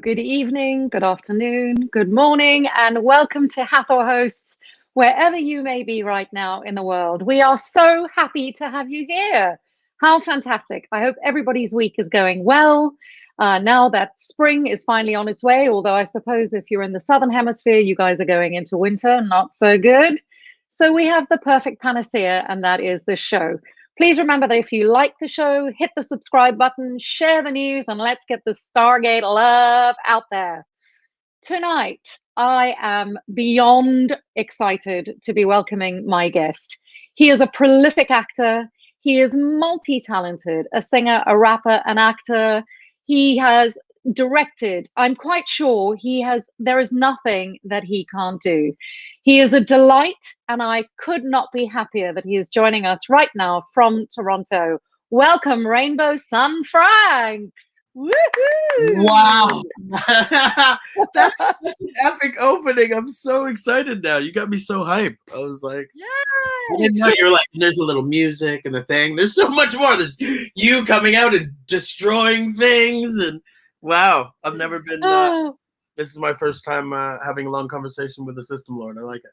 Good evening, good afternoon, good morning, and welcome to Hathor Hosts, wherever you may be right now in the world. We are so happy to have you here. How fantastic. I hope everybody's week is going well. Now that spring is finally on its way, although I suppose if you're in the Southern Hemisphere, you guys are going into winter, not so good. So we have the perfect panacea, and that is this show. Please remember that if you like the show, hit the subscribe button, share the news, and let's get the Stargate love out there. Tonight, I am beyond excited to be welcoming my guest. He is a prolific actor. He is multi-talented, a singer, a rapper, an actor. He has directed. I'm quite sure there is nothing that he can't do. He is a delight, and I could not be happier that he is joining us right now from Toronto. Welcome, Rainbow Sun Francks. Woohoo! Wow. That's such an epic opening. I'm so excited now. You got me so hyped. I was like, I didn't know you were like, there's a little music and the thing. There's so much more. There's you coming out and destroying things. And wow, I've never been, this is my first time having a long conversation with the system lord. I like it.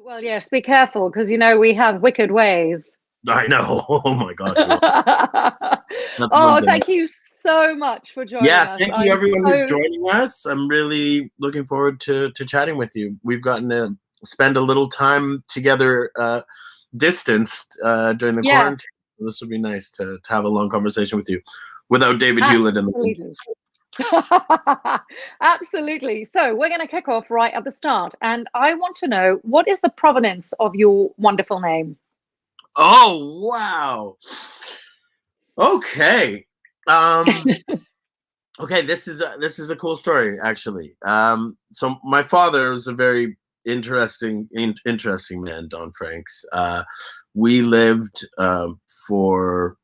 Well, yes, be careful, because you know we have wicked ways. I know. Oh my God. Thank you so much for joining us. Yeah, thank you everyone who's joining us. I'm really looking forward to chatting with you. We've gotten to spend a little time together, distanced during the quarantine. This would be nice to have a long conversation with you without David Hewlett in the room. Absolutely. So we're going to kick off right at the start, and I want to know, what is the provenance of your wonderful name? Oh wow. Okay. Okay, this is a cool story actually. So my father was a very interesting man, Don Francks. We lived for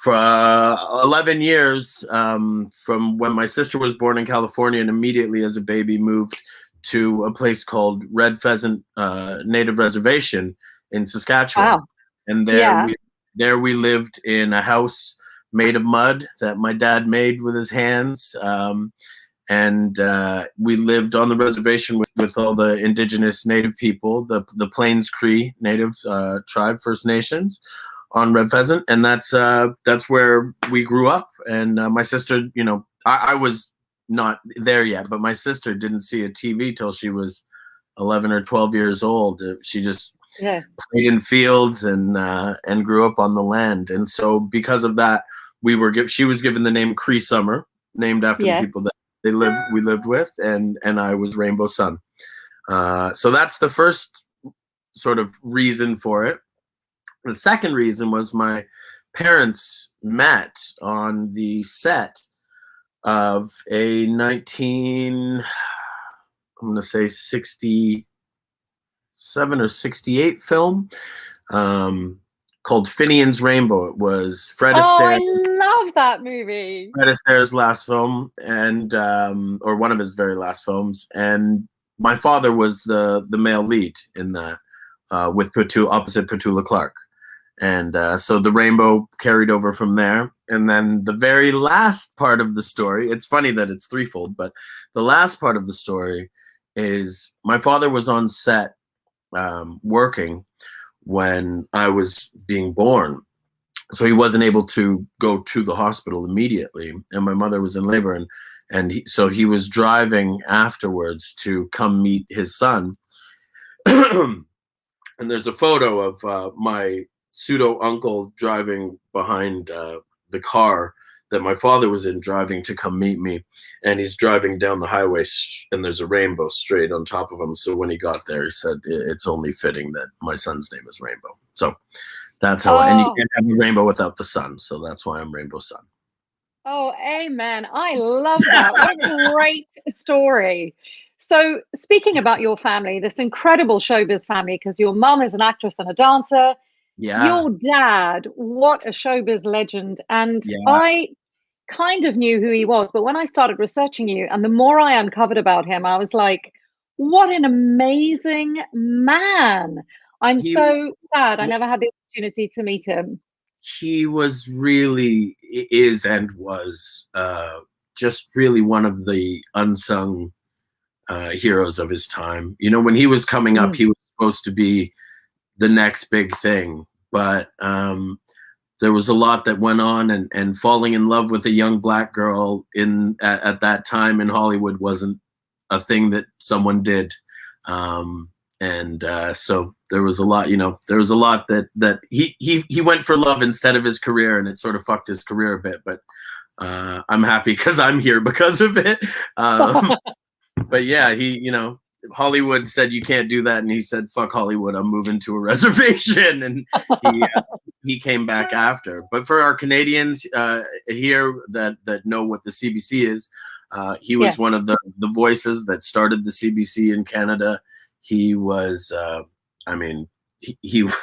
11 years, from when my sister was born in California, and immediately as a baby moved to a place called Red Pheasant Native Reservation in Saskatchewan. Wow. And there we lived in a house made of mud that my dad made with his hands. And we lived on the reservation with all the indigenous native people, the Plains Cree Native tribe, First Nations, on Red Pheasant. And that's where we grew up. And my sister, you know, I was not there yet, but my sister didn't see a TV till she was 11 or 12 years old. She just played in fields and grew up on the land. And so because of that, she was given the name Cree Summer, named after the people that we lived with, and I was Rainbow Sun. So that's the first sort of reason for it. The second reason was my parents met on the set of a 67 or 68 film called Finian's Rainbow. It was Fred Astaire. I love that movie. Fred Astaire's last film, and or one of his very last films. And my father was the male lead in that, with opposite Petula Clark. And so the rainbow carried over from there. And then the very last part of the story, it's funny that it's threefold, but the last part of the story is my father was on set working when I was being born. So he wasn't able to go to the hospital immediately. And my mother was in labor. So he was driving afterwards to come meet his son. And there's a photo of my pseudo uncle driving behind the car that my father was in, driving to come meet me. And he's driving down the highway, and there's a rainbow straight on top of him. So when he got there, he said, it's only fitting that my son's name is Rainbow. So that's how, and you can't have a rainbow without the sun. So that's why I'm Rainbow Sun. Oh, amen. I love that. What a great story. So speaking about your family, this incredible showbiz family, because your mum is an actress and a dancer. Yeah. Your dad, what a showbiz legend. And I kind of knew who he was, but when I started researching you, and the more I uncovered about him, I was like, what an amazing man. I'm so sad I never had the opportunity to meet him. He was really, is and was just really one of the unsung heroes of his time. You know, when he was coming up, he was supposed to be the next big thing, but there was a lot that went on, and falling in love with a young black girl at that time in Hollywood wasn't a thing that someone did. So there was a lot, you know, there was a lot that he went for love instead of his career, and it sort of fucked his career a bit, but I'm happy because I'm here because of it. But yeah, he, you know, Hollywood said you can't do that, and he said, fuck Hollywood, I'm moving to a reservation. And he came back after. But for our Canadians here that know what the CBC is, he was one of the voices that started the CBC in Canada. He was, I mean, he was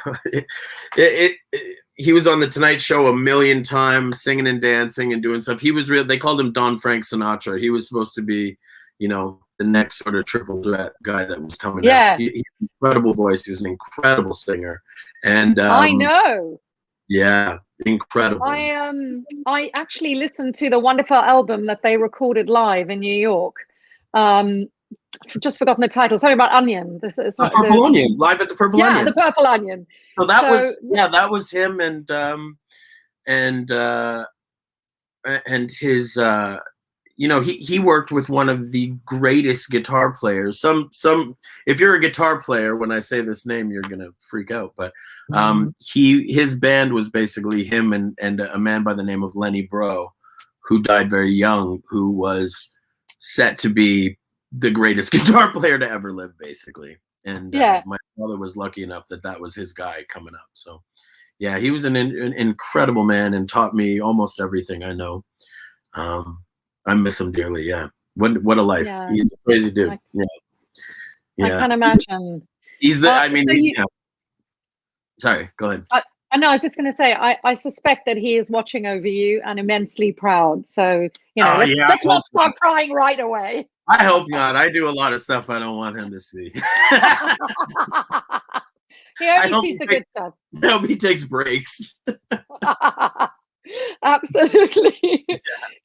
on the Tonight Show a million times, singing and dancing and doing stuff. He was real. They called him Don Frank Sinatra. He was supposed to be, you know, the next sort of triple threat guy that was coming out. He had an incredible voice. He was an incredible singer. And I know. Yeah, incredible. I actually listened to the wonderful album that they recorded live in New York. Just forgotten the title. Sorry about Onion. Purple Onion, live at the Purple Onion. Yeah, the Purple Onion. So that was him and his you know, he worked with one of the greatest guitar players. If you're a guitar player, when I say this name, you're gonna freak out. But his band was basically him and a man by the name of Lenny Breau, who died very young, who was set to be the greatest guitar player to ever live, basically. And my father was lucky enough that was his guy coming up. So yeah, he was an incredible man and taught me almost everything I know. I miss him dearly. Yeah. What a life. Yeah. He's a crazy dude. I can imagine. He's the, I mean, sorry, go ahead. I know, I was just going to say, I suspect that he is watching over you and immensely proud. So, you know, let's not start crying right away. I hope not. I do a lot of stuff I don't want him to see. He only sees the good stuff. I hope he takes breaks. Absolutely.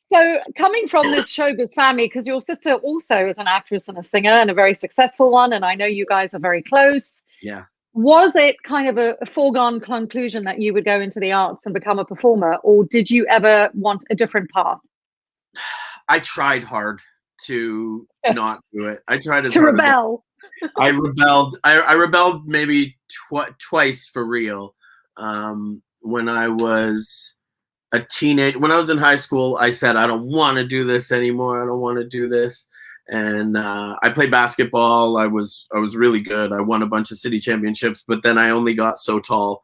So coming from this showbiz family, because your sister also is an actress and a singer and a very successful one, and I know you guys are very close. Yeah. Was it kind of a foregone conclusion that you would go into the arts and become a performer, or did you ever want a different path? I tried hard to not do it. I tried to rebel. I rebelled. I rebelled maybe twice for real. When I was a teenager, when I was in high school, I said, I don't want to do this anymore. I don't want to do this. And I played basketball. I was really good. I won a bunch of city championships, but then I only got so tall.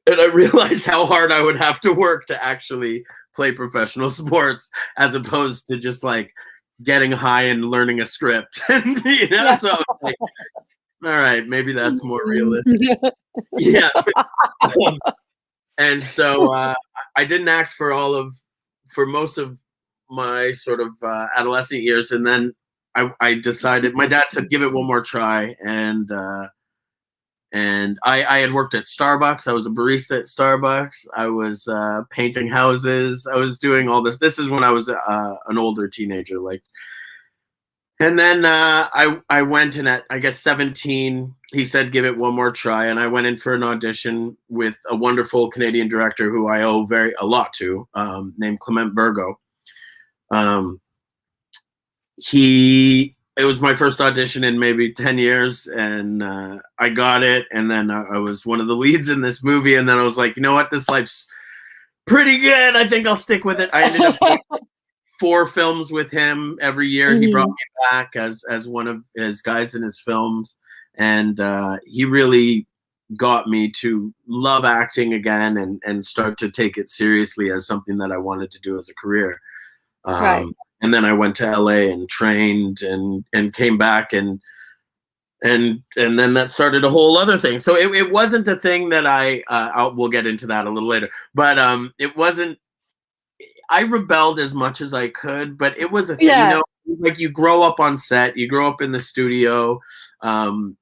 And I realized how hard I would have to work to actually play professional sports, as opposed to just like getting high and learning a script. And, you know, so I was like, all right, maybe that's more realistic. Yeah. And so I didn't act for most of my sort of adolescent years. And then I decided, my dad said, give it one more try. And I had worked at Starbucks. I was a barista at Starbucks. I was painting houses. I was doing all this. This is when I was an older teenager, like. And then I went, and at, I guess, 17, he said, give it one more try. And I went in for an audition with a wonderful Canadian director who I owe a lot to, named Clement Virgo. It was my first audition in maybe 10 years, and I got it. And then I was one of the leads in this movie. And then I was like, you know what? This life's pretty good. I think I'll stick with it. I ended up doing 4 films with him every year. He brought me back as one of his guys in his films. And he really got me to love acting again and start to take it seriously as something that I wanted to do as a career. Right. And then I went to LA and trained and came back and then that started a whole other thing. So it wasn't a thing that we'll get into that a little later, but it wasn't. I rebelled as much as I could, but it was a thing, you know, like you grow up on set, you grow up in the studio, and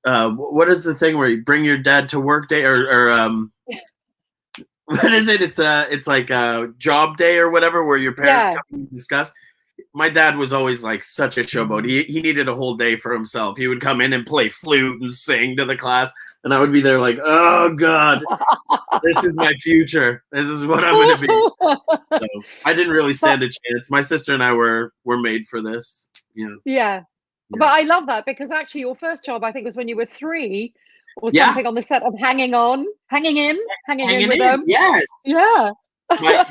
what is the thing where you bring your dad to work day or what is it? It's like a job day or whatever, where your parents come and discuss. My dad was always like such a showboat. He needed a whole day for himself. He would come in and play flute and sing to the class, and I would be there like, oh God, this is my future. This is what I'm going to be. So I didn't really stand a chance. My sister and I were made for this. You know? Yeah. But I love that, because actually your first job, I think, was when you were 3 or something on the set of Hanging In with them. Yes. Yeah. my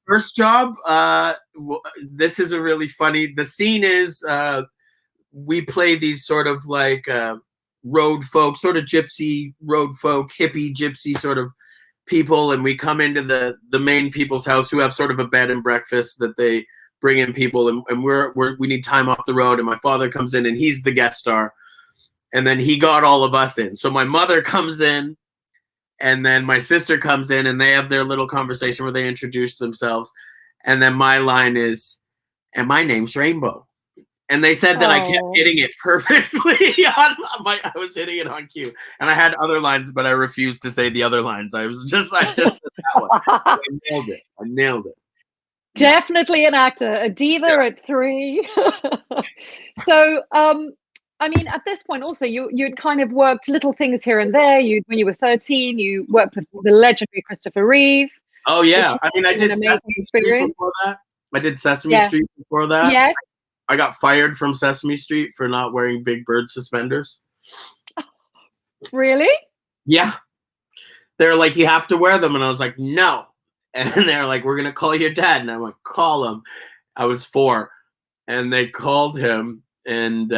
first job, this is a really funny, the scene is we play these sort of like road folk, sort of gypsy road folk, hippie gypsy sort of people, and we come into the main people's house who have sort of a bed and breakfast that they bring in people, and we need time off the road, and my father comes in and he's the guest star, and then he got all of us in. So my mother comes in, and then my sister comes in, and they have their little conversation where they introduce themselves, and then my line is, and my name's Rainbow. And they said that I kept hitting it perfectly. I was hitting it on cue, and I had other lines, but I refused to say the other lines. I just did that one. I nailed it. Definitely an actor, a diva at 3. So, I mean, at this point, also you'd kind of worked little things here and there. When you were 13, you worked with the legendary Christopher Reeve. Oh yeah, I mean, I did Sesame Street before that. I did Sesame Street before that. Yes. I got fired from Sesame Street for not wearing Big Bird suspenders. Really? Yeah. They're like, you have to wear them. And I was like, no. And they're like, we're going to call your dad. And I'm like, call him. I was 4. And they called him. And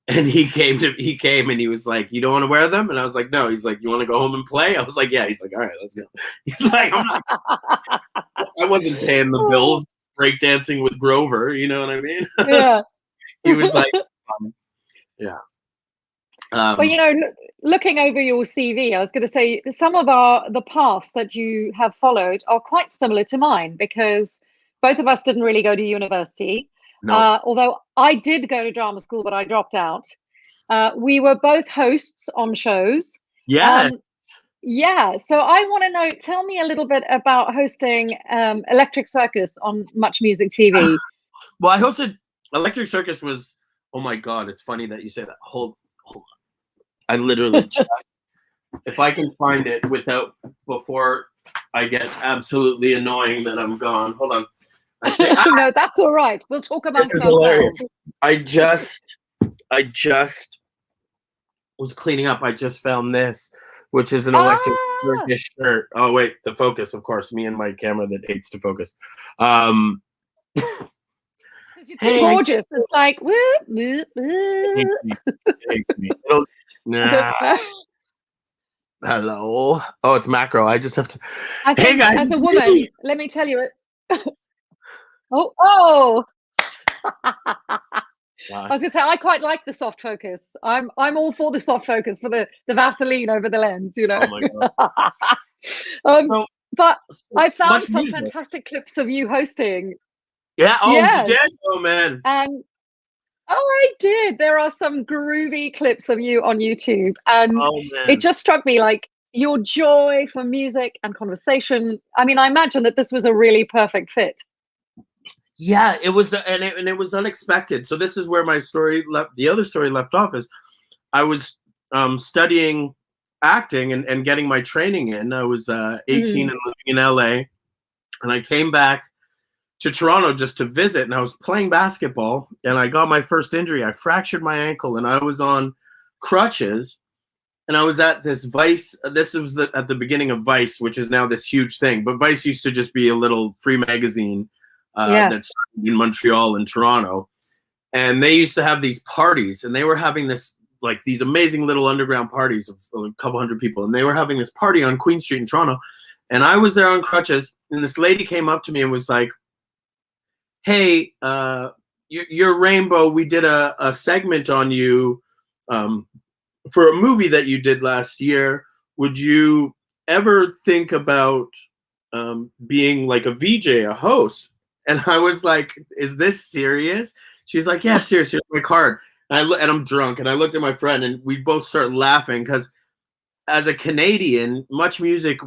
he came and he was like, you don't want to wear them? And I was like, no. He's like, you want to go home and play? I was like, yeah. He's like, all right, let's go. He's like, I wasn't paying the bills. Breakdancing with Grover, you know what I mean? Yeah. He was like, yeah. But you know, looking over your CV, I was going to say some of the paths that you have followed are quite similar to mine, because both of us didn't really go to university. No. Although I did go to drama school, but I dropped out. We were both hosts on shows. Yeah. Yeah, so I want to know, tell me a little bit about hosting Electric Circus on Much Music TV. Well, I hosted Electric Circus was, oh my God, it's funny that you say that. Hold on. I literally just, if I can find it before I get absolutely annoying that I'm gone. Hold on. No, that's all right. We'll talk about this is hilarious. I just was cleaning up. I just found this, which is an Electric Circus shirt. Oh wait, the focus, of course. Me and my camera that hates to focus. It's gorgeous. It's like it hates me. Nah. Hello. Oh, it's macro. I just have to. Hey guys. As a woman, let me tell you it. Oh. I was gonna say I quite like the soft focus. I'm all for the soft focus, for the Vaseline over the lens, you know. Oh my God. But I found some fantastic clips of you hosting. Yeah. Oh, yes. You did? Oh man. And I did. There are some groovy clips of you on YouTube, and it just struck me like your joy for music and conversation. I mean, I imagine that this was a really perfect fit. Yeah, it was, and it was unexpected. So this is where my story left. The other story left off is, I was studying acting and getting my training in. I was 18 and living in LA, and I came back to Toronto just to visit. And I was playing basketball, and I got my first injury. I fractured my ankle, and I was on crutches. And I was at this Vice. This was at the beginning of Vice, which is now this huge thing. But Vice used to just be a little free magazine. That started in Montreal and Toronto, and they used to have these parties, and they were having these amazing little underground parties of a couple hundred people, and they were having this party on Queen Street in Toronto, and I was there on crutches, and this lady came up to me and was like, hey, you're Rainbow, we did a segment on you for a movie that you did last year. Would you ever think about being like a VJ, a host? And I was like, is this serious? She's like, yeah, it's serious. Here's my card. And I'm drunk. And I looked at my friend, and we both started laughing, because as a Canadian, Much Music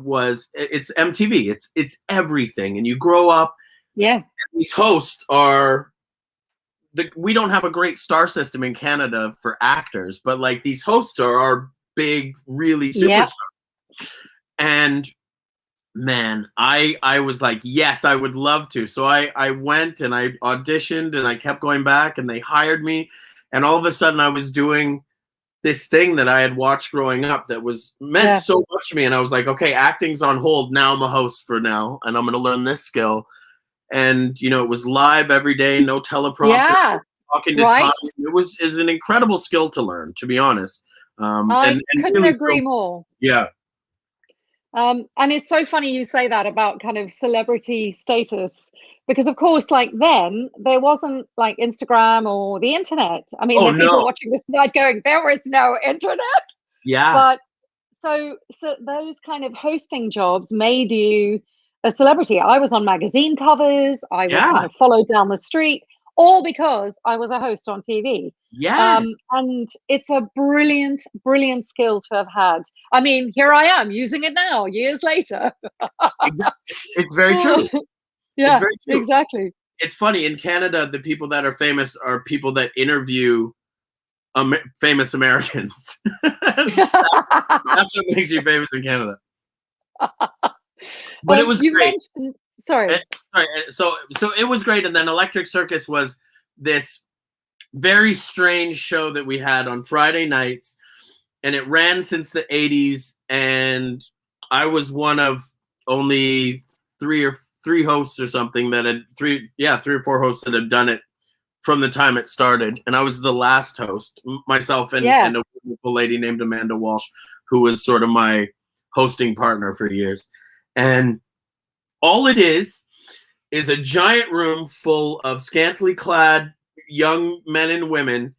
it's MTV. It's everything. And you grow up. Yeah. These hosts we don't have a great star system in Canada for actors, but like these hosts are our big, really superstars. Yeah. And man, I was like, yes, I would love to. So I went and I auditioned, and I kept going back, and they hired me. And all of a sudden I was doing this thing that I had watched growing up that meant so much to me. And I was like, okay, acting's on hold. Now I'm a host for now, and I'm going to learn this skill. And, you know, it was live every day, no teleprompter, talking to time. It was an incredible skill to learn, to be honest. I and couldn't really agree more. yeah. And it's so funny you say that about kind of celebrity status, because of course, like then there wasn't like Instagram or the internet. I mean, Oh there are people no. watching this night going, there was no internet. Yeah. But so those kind of hosting jobs made you a celebrity. I was on magazine covers, I was kind Yeah. of followed down the street, all because I was a host on TV. Yeah. And it's a brilliant, brilliant skill to have had. I mean, here I am using it now, years later. Exactly. It's very true. It's Yeah, very true. exactly. It's funny, in Canada, the people that are famous are people that interview famous Americans. That's what makes you famous in Canada. But it was You great. mentioned, sorry. So it was great, and then Electric Circus was this very strange show that we had on Friday nights, and it ran since the 80s, and I was one of only three hosts or something that had three or four hosts that had done it from the time it started, and I was the last host, myself and a wonderful lady named Amanda Walsh, who was sort of my hosting partner for years. And all it is a giant room full of scantily clad young men and women,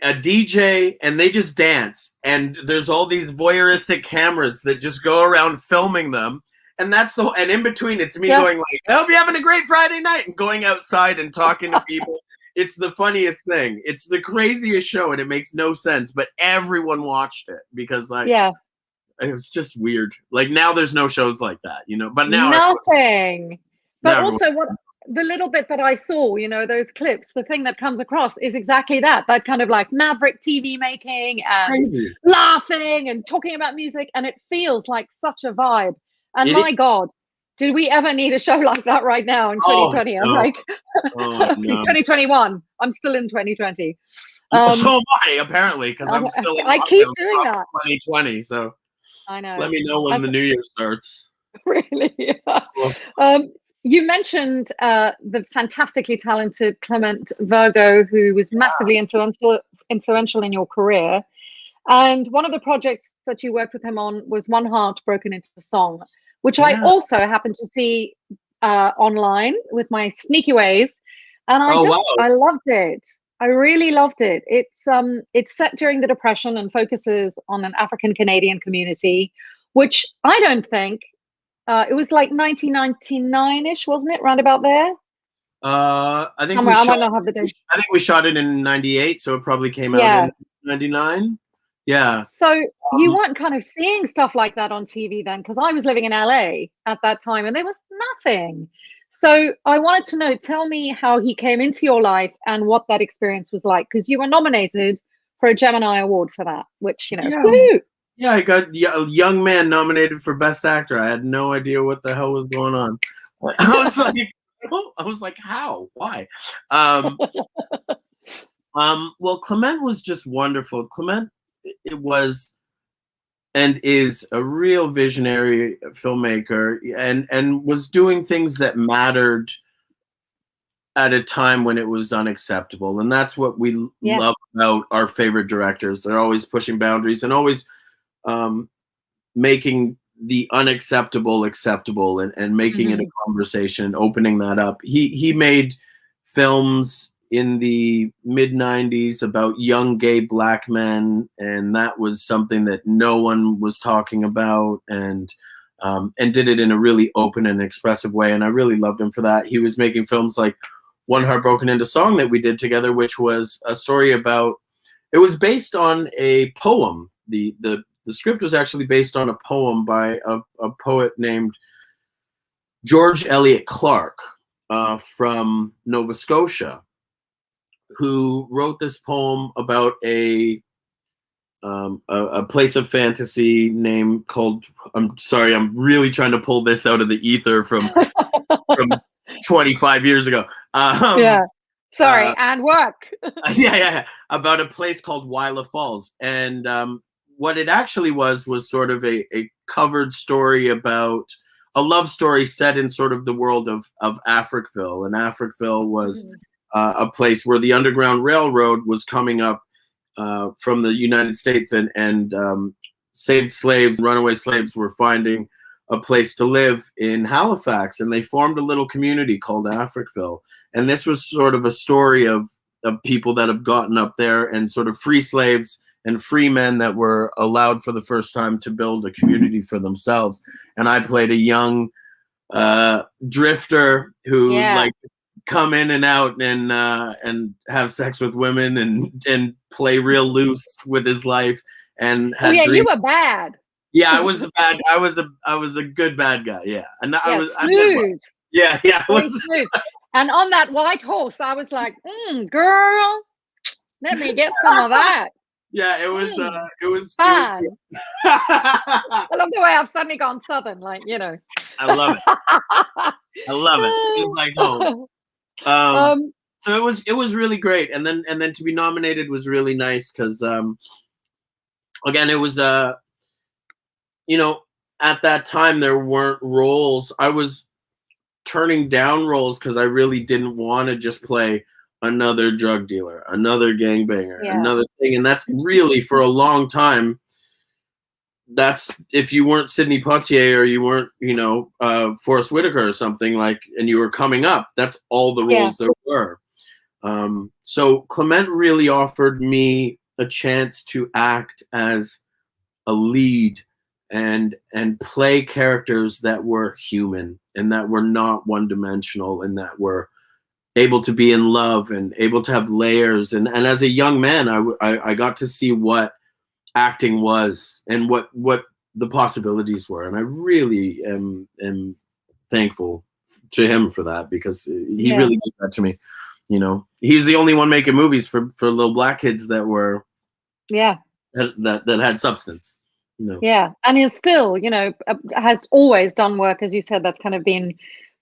a DJ, and they just dance. And there's all these voyeuristic cameras that just go around filming them. And that's and in between, it's me going like, I hope you're having a great Friday night, and going outside and talking to people. It's the funniest thing. It's the craziest show, and it makes no sense, but everyone watched it because like, it was just weird. Like now there's no shows like that, but now nothing. But also what the little bit that I saw, those clips, the thing that comes across is exactly that kind of like maverick TV making and laughing and talking about music. And it feels like such a vibe. And my God, did we ever need a show like that right now in 2020? I'm like, please, 2021. I'm still in 2020. So am I, apparently, because I'm still in I keep doing that. 2020, so I know. Let me know when the new year starts. Really? You mentioned the fantastically talented Clement Virgo, who was massively influential in your career. And one of the projects that you worked with him on was One Heart Broken into Song, which I also happened to see online with my sneaky ways. And I loved it. I really loved it. It's set during the Depression and focuses on an African Canadian community, which I don't think it was like 1999-ish, wasn't it? Round about there. I think I might not have the date. I think we shot it in 98, so it probably came out in 99. Yeah. So you weren't kind of seeing stuff like that on TV then, because I was living in LA at that time and there was nothing. So I wanted to know, tell me how he came into your life and what that experience was like, because you were nominated for a Gemini Award for that, which, woo! Yeah, I got a young man nominated for Best Actor. I had no idea what the hell was going on. I was like, how? Why? Well, Clement was just wonderful. Clement, it was and is a real visionary filmmaker, and was doing things that mattered at a time when it was unacceptable. And that's what we love about our favorite directors. They're always pushing boundaries and always making the unacceptable acceptable, and making it a conversation, opening that up. He made films in the mid-90s about young gay black men, and that was something that no one was talking about, and did it in a really open and expressive way, and I really loved him for that. He was making films like One Heart Broken into Song that we did together, which was a story about, it was based on a poem. The script was actually based on a poem by a poet named George Eliot Clark from Nova Scotia, who wrote this poem about a place of fantasy name called, I'm sorry, I'm really trying to pull this out of the ether from 25 years ago. Sorry, and work. About a place called Whyla Falls. And what it actually was sort of a covered story about a love story set in sort of the world of Africville. And Africville was a place where the Underground Railroad was coming up from the United States, and saved slaves, runaway slaves, were finding a place to live in Halifax, and they formed a little community called Africville. And this was sort of a story of people that have gotten up there, and sort of free slaves and free men that were allowed for the first time to build a community for themselves. And I played a young drifter who like come in and out and have sex with women and play real loose with his life, and had you were bad. Yeah, I was a good bad guy. Yeah, and I was smooth. Yeah, I was smooth. And on that white horse, I was like, girl, let me get some of that. Yeah, it was fun. I love the way I've suddenly gone southern, like, you know. I love it. I love it. It feels like home. So it was really great, and then to be nominated was really nice, because again, it was you know, at that time there weren't roles. I was turning down roles because I really didn't want to just play another drug dealer, another gangbanger, another thing. And that's really, for a long time, that's, if you weren't Sidney Poitier or you weren't, you know, Forrest Whitaker or something, like, and you were coming up, that's all the roles there were. So Clement really offered me a chance to act as a lead and play characters that were human and that were not one-dimensional and that were able to be in love and able to have layers. And as a young man, I got to see what acting was and what the possibilities were. And I really am thankful to him for that, because he really did that to me. You know, he's the only one making movies for little black kids that were that had substance. You know. Yeah, and he's still, you know, has always done work, as you said, that's kind of been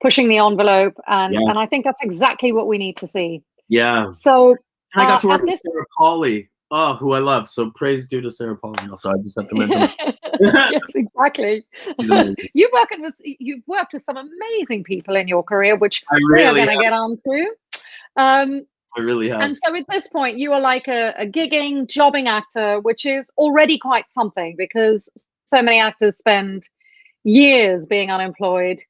pushing the envelope, and I think that's exactly what we need to see. Yeah. So and I got to work with Sarah Pauly, who I love. So praise due to Sarah Pauly. Also, I just have to mention that. Yes, exactly. You've worked with some amazing people in your career, which we are going to get on to. I really have. And so at this point, you are like a gigging, jobbing actor, which is already quite something, because so many actors spend years being unemployed.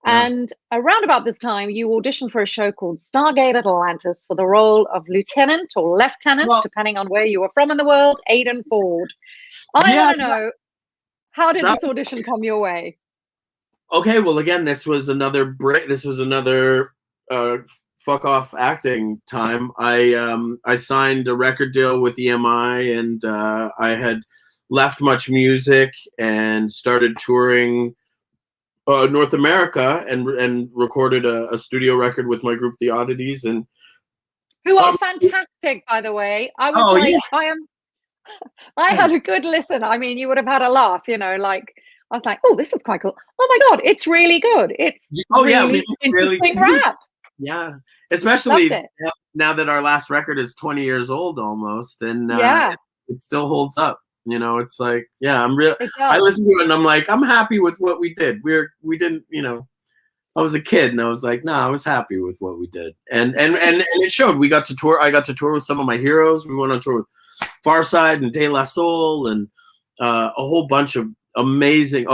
Yeah. And around about this time, you auditioned for a show called Stargate Atlantis for the role of Lieutenant or Lieutenant, depending on where you were from in the world, Aidan Ford. I want to know, how did this audition come your way? Okay, well, again, this was another break. This was another fuck off acting time. I signed a record deal with EMI, and I had left Much Music and started touring North America, and recorded a studio record with my group, The Oddities, and who are fantastic, by the way. I had a good listen. I mean, you would have had a laugh, you know, like, I was like, oh, this is quite cool. Oh my God, it's really good. It's really interesting rap. Yeah, especially now that our last record is 20 years old almost, and it still holds up. You know, it's like, I listen to it and I'm like, I'm happy with what we did. We didn't, you know, I was a kid and I was like, I was happy with what we did, and it showed. We got to tour. I got to tour with some of my heroes. We went on tour with Farside and De La Soul and a whole bunch of amazing.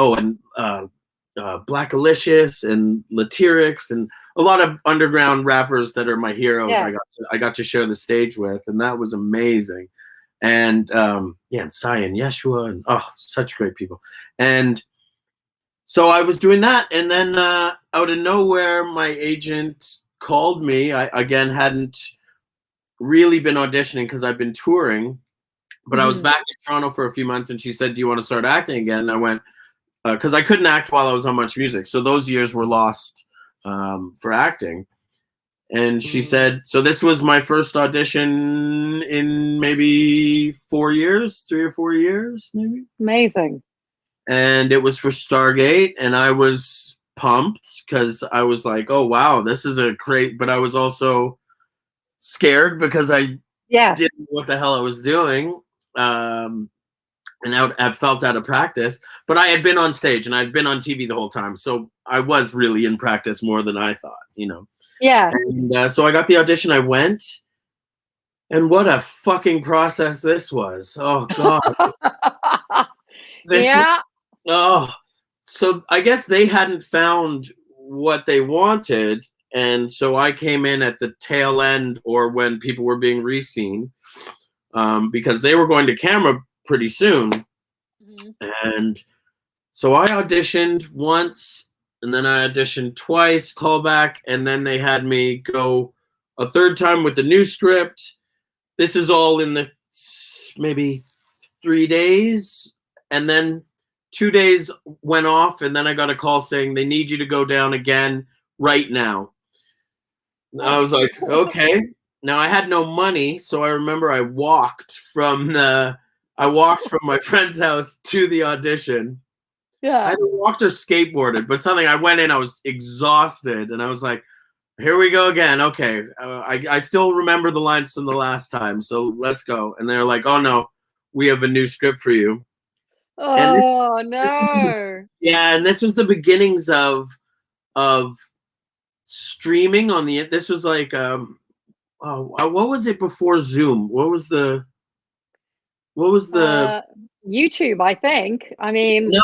Black Alicious and Latyrix and a lot of underground rappers that are my heroes. I got to share the stage with, and that was amazing. And and Cy and Yeshua, and such great people. And so I was doing that, and then out of nowhere, my agent called me. I again hadn't really been auditioning because I've been touring, but I was back in Toronto for a few months, and she said, "Do you want to start acting again?" And I went, because I couldn't act while I was on Much Music, so those years were lost for acting. And she said, so this was my first audition in maybe 3 or 4 years, maybe. Amazing. And it was for Stargate, and I was pumped because I was like, oh, wow, this is a great, but I was also scared because I didn't know what the hell I was doing. And I felt out of practice, but I had been on stage and I'd been on TV the whole time. So I was really in practice more than I thought, you know? Yeah. And so I got the audition, I went, And what a fucking process this was. Oh God. This Yeah. Oh, so I guess they hadn't found what they wanted, and so I came in at the tail end, or when people were being re-seen, because they were going to camera pretty soon. And so I auditioned once, and then I auditioned twice, callback, and then they had me go a third time with the new script. This is all in the maybe 3 days, and then 2 days went off, and then I got a call saying they need you to go down again right now. I was like, okay. Now I had no money, so I remember I walked from my friend's house to the audition. Yeah. I either walked or skateboarded, but something. I went in, I was exhausted, and I was like, here we go again. Okay, I still remember the lines from the last time, so let's go. And they're like, oh no, we have a new script for you. Oh no. Yeah, and this was the beginnings of streaming on the. This was like what was it before Zoom? What was the YouTube, I think. I mean, no,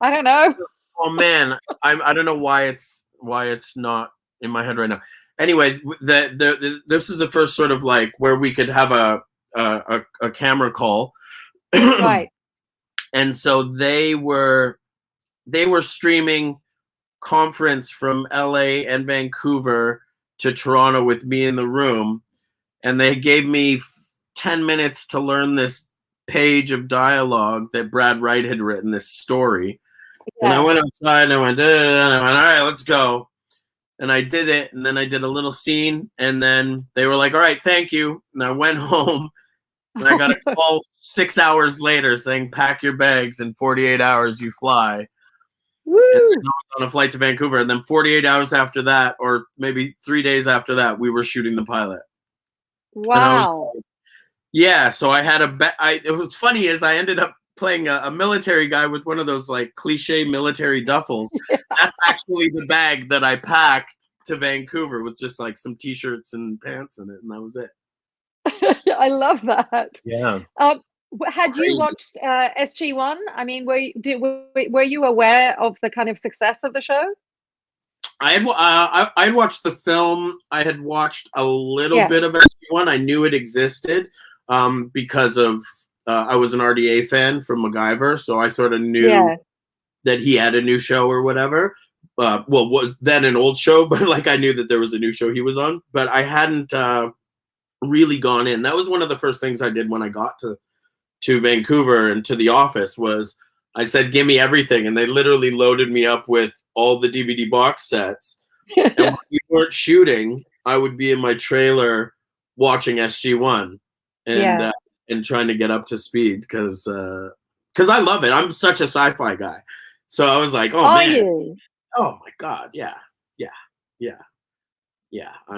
I don't know. Oh man, I don't know why it's not in my head right now. Anyway, this is the first sort of like where we could have a camera call. Right. And so they were streaming conference from LA and Vancouver to Toronto with me in the room, and they gave me 10 minutes to learn this page of dialogue that Brad Wright had written, this story. Yeah. And I went outside and I went, all right, let's go. And I did it, and then I did a little scene, and then they were like, all right, thank you. And I went home, and I got a call 6 hours later saying, pack your bags, in 48 hours you fly. Woo! And I was on a flight to Vancouver, and then 48 hours after that, or maybe 3 days after that, we were shooting the pilot. Wow. Yeah, so I had it was funny is I ended up playing a military guy with one of those like cliche military duffels. Yeah. That's actually the bag that I packed to Vancouver with just like some t-shirts and pants in it, and that was it. I love that. Yeah. Had you watched SG1? I mean, were you aware of the kind of success of the show? I had watched the film. I had watched a little bit of SG1. I knew it existed because of I was an RDA fan from MacGyver, so I sort of knew that he had a new show or whatever. Well, was then an old show, but like I knew that there was a new show he was on, but I hadn't really gone in. That was one of the first things I did when I got to Vancouver and to the office was I said, give me everything. And they literally loaded me up with all the DVD box sets. And when we weren't shooting, I would be in my trailer watching SG1 and trying to get up to speed because I love it. I'm such a sci-fi guy. So I was like, oh, man. You? Oh, my God. Yeah.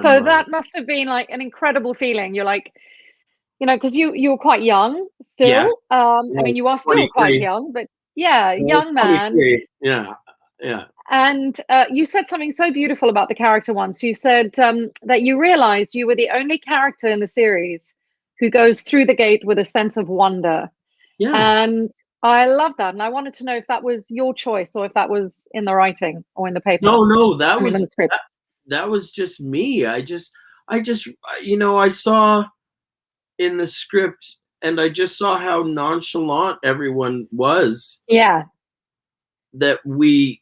So that must have been like an incredible feeling. You're like, you know, because you were quite young still. Yeah. I mean, you are still quite young, but young man. Yeah. And you said something so beautiful about the character once. You said that you realized you were the only character in the series who goes through the gate with a sense of wonder. Yeah. And I love that. And I wanted to know if that was your choice or if that was in the writing or in the paper. No, that was the script. That was just me. I just, you know, I saw in the script and I just saw how nonchalant everyone was. Yeah. That we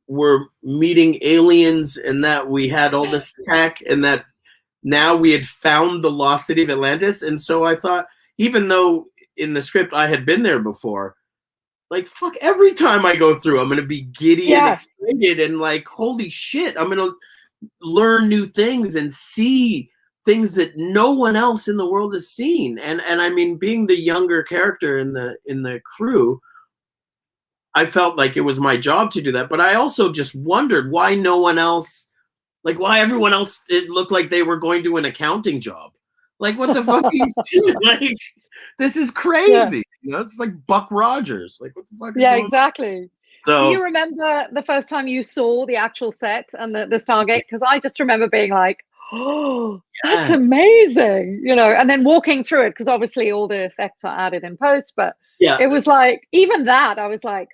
were meeting aliens and that we had all this tech and that now we had found the lost city of Atlantis. And so I thought, even though in the script I had been there before, like, fuck, every time I go through, I'm going to be giddy and excited and like, holy shit, I'm going to learn new things and see things that no one else in the world has seen. And I mean, being the younger character in the crew, I felt like it was my job to do that. But I also just wondered why no one else, like why everyone else, it looked like they were going to an accounting job. Like, what the fuck are you doing? Like, this is crazy. Yeah. You know, it's like Buck Rogers. Like, what the fuck? Yeah, exactly. So, do you remember the first time you saw the actual set and the Stargate? Because I just remember being like, Oh, that's amazing. You know, and then walking through it, because obviously all the effects are added in post, but Yeah. it was like, even that, I was like,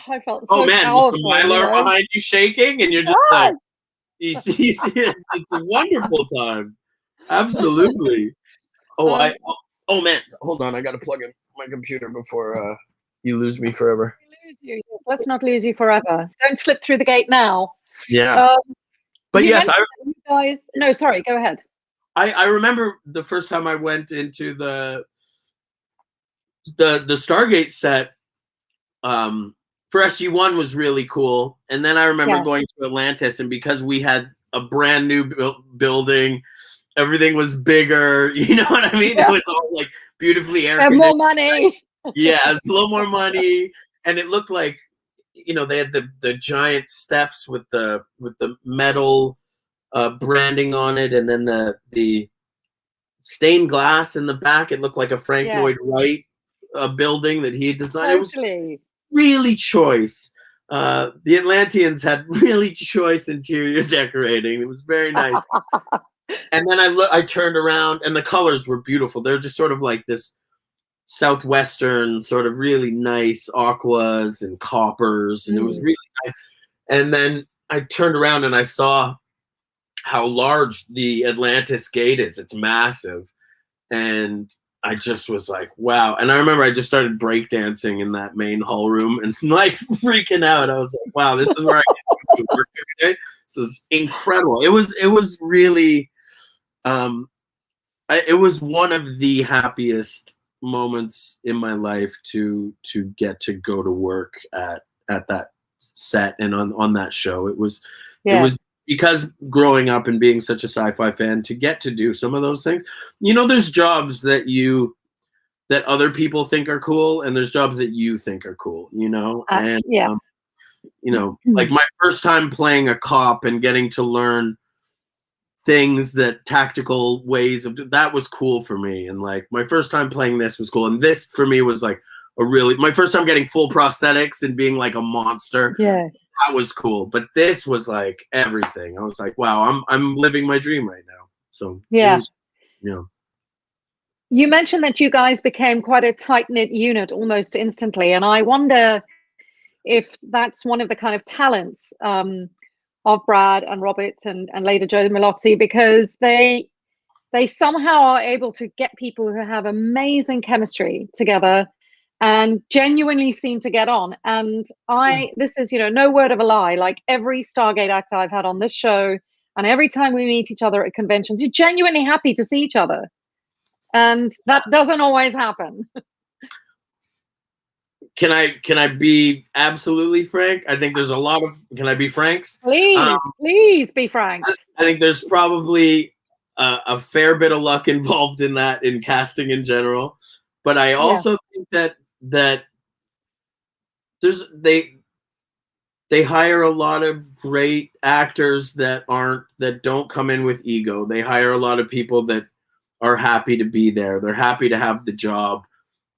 I felt so Oh man, with the powerful. Mylar behind you shaking, and you're just like, you see it. It's a wonderful time. Absolutely. Oh, oh man, hold on. I got to plug in my computer before you lose me forever. Let's not lose you forever. Don't slip through the gate now. Yeah. But yes, you guys. No, sorry. Go ahead. I remember the first time I went into the Stargate set. For SG-1 was really cool, and then I remember going to Atlantis, and because we had a brand new building, everything was bigger. You know what I mean? It was all like beautifully air conditioned. More money. Yeah, it's a little more money, and it looked like, you know, they had the giant steps with the metal branding on it, and then the stained glass in the back. It looked like a Frank Lloyd Wright building that he had designed. Totally. It was really choice. The Atlanteans had really choice interior decorating. It was very nice. And then I turned around, and the colors were beautiful. They're just sort of like this southwestern, sort of really nice aquas and coppers, and it was really nice. And then I turned around and I saw how large the Atlantis gate is. It's massive. And I just was like, wow. And I remember I just started breakdancing in that main hall room and like freaking out. I was like, wow, this is where I get to work every day. This is incredible. It was really, it was one of the happiest moments in my life to get to go to work at that set and on that show. It was because growing up and being such a sci-fi fan, to get to do some of those things. You know, there's jobs that other people think are cool, and there's jobs that you think are cool, you know? And, you know, like my first time playing a cop and getting to learn things, that tactical ways of that was cool for me. And like my first time playing this was cool. And this for me was like my first time getting full prosthetics and being like a monster. Yeah. That was cool, but this was like everything. I was like, wow, I'm living my dream right now. So yeah, you know. You mentioned that you guys became quite a tight-knit unit almost instantly, and I wonder if that's one of the kind of talents of Brad and Robert and later Joe Malozzi, because they somehow are able to get people who have amazing chemistry together and genuinely seem to get on. And this is, you know, no word of a lie, like every Stargate actor I've had on this show, and every time we meet each other at conventions, you're genuinely happy to see each other. And that doesn't always happen. Can I be absolutely frank? I think there's a lot of, can I be franks? Please be frank. I think there's probably a fair bit of luck involved in that, in casting in general. But I also think that they hire a lot of great actors that don't come in with ego. They hire a lot of people that are happy to be there. They're happy to have the job.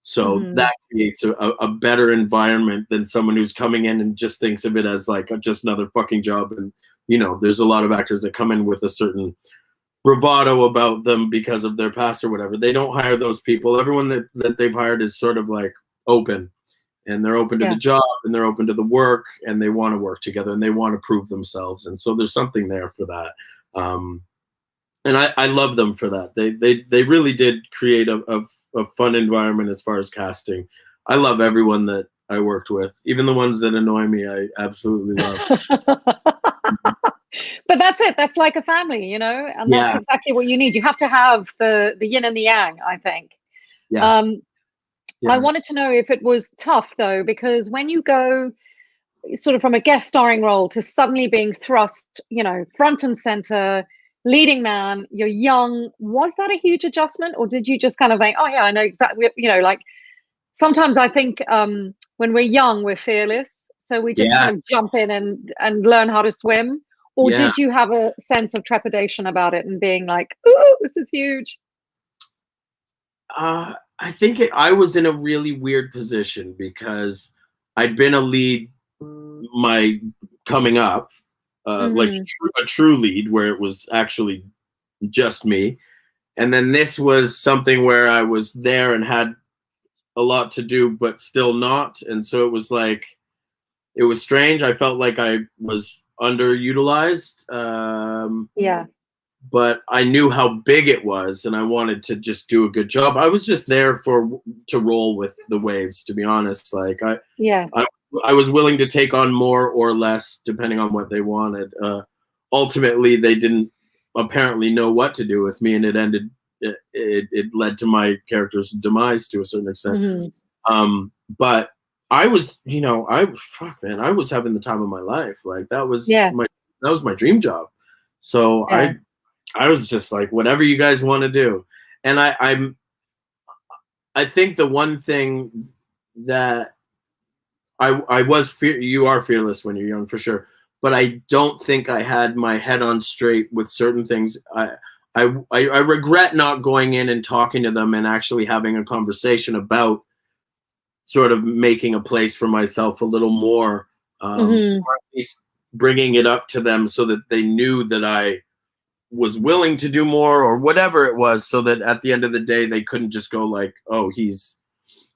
So that creates a better environment than someone who's coming in and just thinks of it as like just another fucking job. And, you know, there's a lot of actors that come in with a certain bravado about them because of their past or whatever. They don't hire those people. Everyone that they've hired is sort of like open, and they're open to the job, and they're open to the work, and they want to work together, and they want to prove themselves. And so there's something there for that. And I love them for that. They really did create a fun environment as far as casting. I love everyone that I worked with, even the ones that annoy me. I absolutely love. But that's it. That's like a family, you know, and that's exactly what you need. You have to have the yin and the yang, I think. I wanted to know if it was tough though, because when you go sort of from a guest starring role to suddenly being thrust, you know, front and center, leading man, you're young, was that a huge adjustment, or did you just kind of think, oh yeah, I know exactly, you know, like sometimes I think when we're young, we're fearless, so we just kind of jump in and learn how to swim, or did you have a sense of trepidation about it and being like, ooh, this is huge? I think I was in a really weird position because I'd been a lead my coming up, like a true lead where it was actually just me. And then this was something where I was there and had a lot to do, but still not. And so it was like, it was strange. I felt like I was underutilized. Yeah. But I knew how big it was, and I wanted to just do a good job. I was just there to roll with the waves, to be honest. Like I was willing to take on more or less depending on what they wanted. Ultimately, they didn't apparently know what to do with me, and it led to my character's demise to a certain extent. But I was, I was having the time of my life. Like that was my dream job. So I was just like, whatever you guys want to do. And I think the one thing that you are fearless when you're young for sure, but I don't think I had my head on straight with certain things. I regret not going in and talking to them and actually having a conversation about sort of making a place for myself a little more, or at least bringing it up to them so that they knew that I was willing to do more or whatever it was, so that at the end of the day, they couldn't just go like, oh, he's,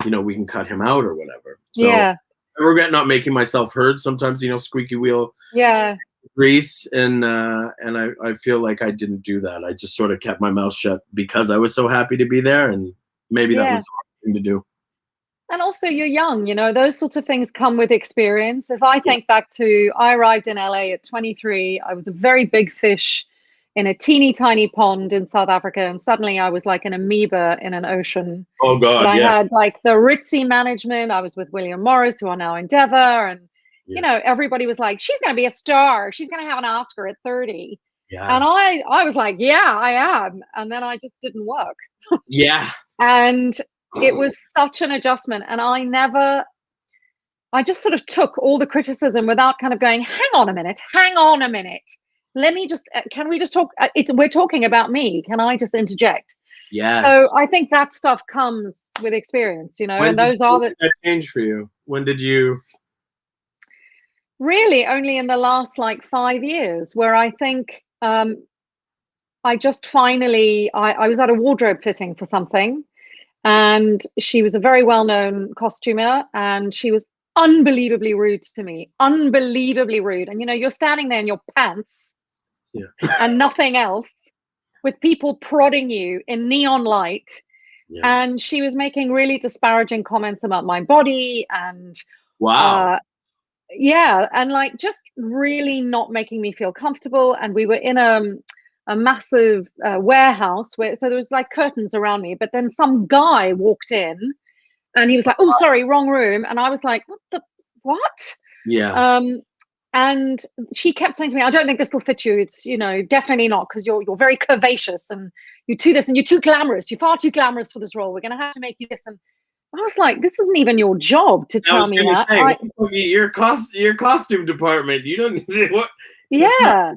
we can cut him out or whatever. So I regret not making myself heard sometimes, squeaky wheel grease. And I feel like I didn't do that. I just sort of kept my mouth shut because I was so happy to be there. And maybe that was the right thing to do. And also you're young, those sorts of things come with experience. If I think back to, I arrived in LA at 23, I was a very big fish in a teeny tiny pond in South Africa, and suddenly I was like an amoeba in an ocean. Oh God! But I had like the ritzy management. I was with William Morris, who are now Endeavor, and everybody was like, "She's going to be a star. She's going to have an Oscar at 30." Yeah. And I was like, "Yeah, I am." And then I just didn't work. And it was such an adjustment, and I just sort of took all the criticism without kind of going, hang on a minute. Let me just, can we just talk? We're talking about me. Can I just interject? Yeah. So I think that stuff comes with experience, and those are the. That changed for you? When did you? Really, only in the last 5 years, where I think I just finally, I was at a wardrobe fitting for something, and she was a very well-known costumer, and she was unbelievably rude to me, unbelievably rude. And you're standing there in your pants. And nothing else, with people prodding you in neon light. And she was making really disparaging comments about my body and and just really not making me feel comfortable. And we were in a massive warehouse so there was curtains around me, but then some guy walked in and he was like, "Oh, sorry, wrong room." And I was like, what? And she kept saying to me, "I don't think this will fit you. It's, definitely not, because you're very curvaceous and you do this and you're too glamorous. You're far too glamorous for this role. We're going to have to make you this." And I was like, this isn't even your job to tell me that. Your costume department. You don't what? Yeah.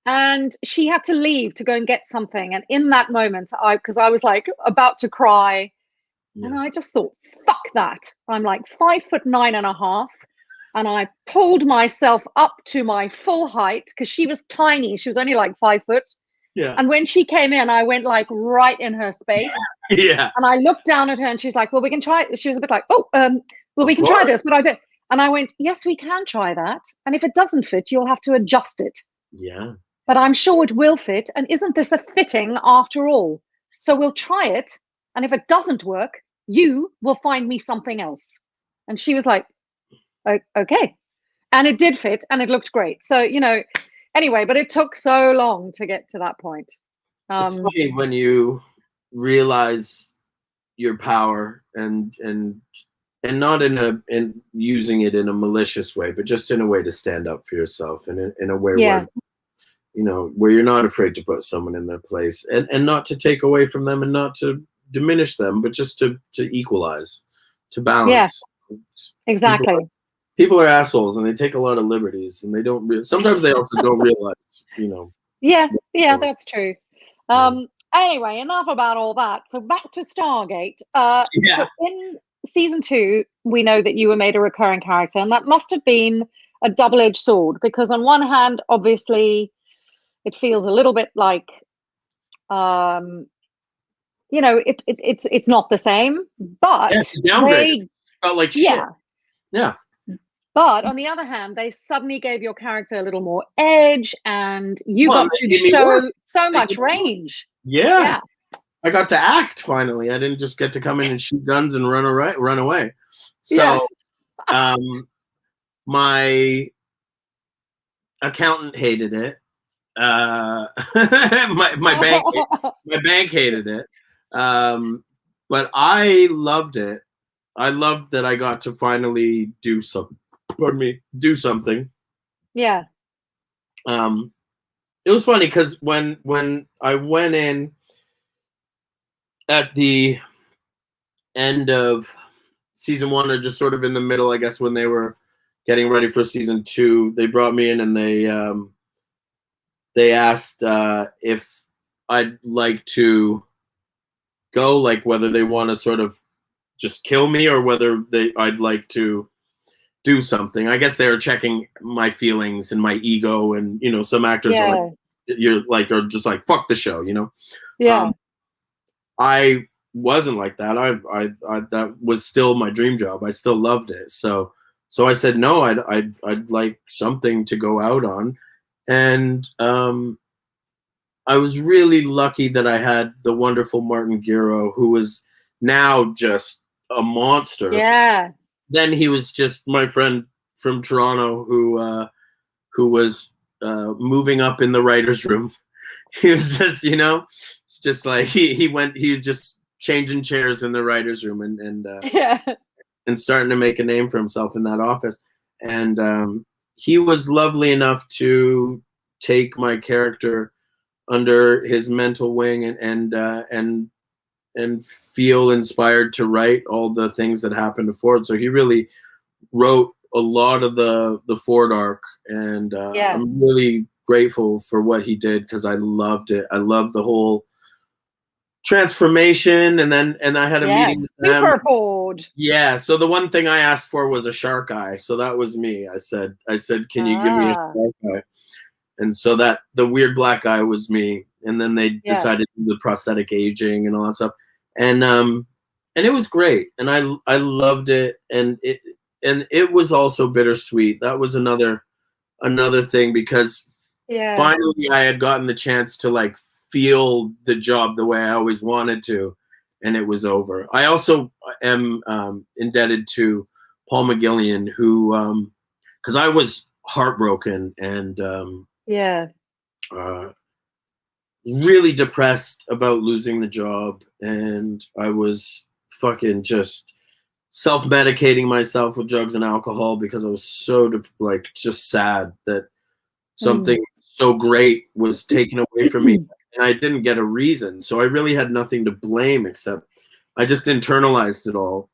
And she had to leave to go and get something. And in that moment, because I was about to cry, and I just thought, fuck that. I'm 5'9.5". And I pulled myself up to my full height, because she was tiny. She was only 5 foot. Yeah. And when she came in, I went right in her space. Yeah. And I looked down at her and she's like, "Well, we can try." She was a bit like, "Oh, well, we can try this," but I don't. And I went, "Yes, we can try that. And if it doesn't fit, you'll have to adjust it. Yeah. But I'm sure it will fit. And isn't this a fitting after all? So we'll try it. And if it doesn't work, you will find me something else." And she was like, "Okay." And it did fit and it looked great. So, anyway, but it took so long to get to that point. It's funny when you realize your power and not in using it in a malicious way, but just in a way to stand up for yourself, and in a way where, where you're not afraid to put someone in their place, and not to take away from them and not to diminish them, but just to equalize, to balance. Yeah, exactly. People are assholes and they take a lot of liberties, and they don't sometimes they also don't realize, Yeah, that's true. Anyway, enough about all that. So back to Stargate. So in season 2, we know that you were made a recurring character, and that must have been a double-edged sword, because on one hand, obviously, it feels a little bit like, you know, it's not the same, but Yeah, it's a downgrade. Felt like shit. Yeah. But on the other hand, they suddenly gave your character a little more edge, and you Well, got to they gave me show work. so much range. Yeah. I got to act finally. I didn't just get to come in and shoot guns and run away. So, my accountant hated it. My bank hated it. But I loved it. I loved that I got to finally do something. Pardon me, do something. Yeah. It was funny because when I went in at the end of season 1, or just sort of in the middle, I guess, when they were getting ready for season 2, they brought me in and they asked if I'd like to go, like whether they want to sort of just kill me or whether I'd like to do something. I guess they were checking my feelings and my ego, and you know, some actors are just like fuck the show, you know. Yeah. I wasn't like that. I that was still my dream job. I still loved it. So I said no. I'd like something to go out on, and I was really lucky that I had the wonderful Martin Giro, who was now just a monster. Yeah. Then he was just my friend from Toronto who was moving up in the writer's room. He was just, you know, it's just like he was just changing chairs in the writer's room and starting to make a name for himself in that office. And he was lovely enough to take my character under his mental wing and feel inspired to write all the things that happened to Ford. So he really wrote a lot of the Ford arc, and I'm really grateful for what he did because I loved it. I loved the whole transformation, and I had a meeting with them. Super Ford. Yeah. So the one thing I asked for was a shark eye. So that was me. I said, can you give me a shark eye? And so that the weird black eye was me. And then they decided to do the prosthetic aging and all that stuff. And it was great. And I loved it. And it was also bittersweet. That was another thing because finally I had gotten the chance to like feel the job the way I always wanted to, and it was over. I also am indebted to Paul McGillion, who because I was heartbroken and really depressed about losing the job, and I was fucking just self-medicating myself with drugs and alcohol because I was so just sad that something so great was taken away from me, and I didn't get a reason. So I really had nothing to blame except I just internalized it all.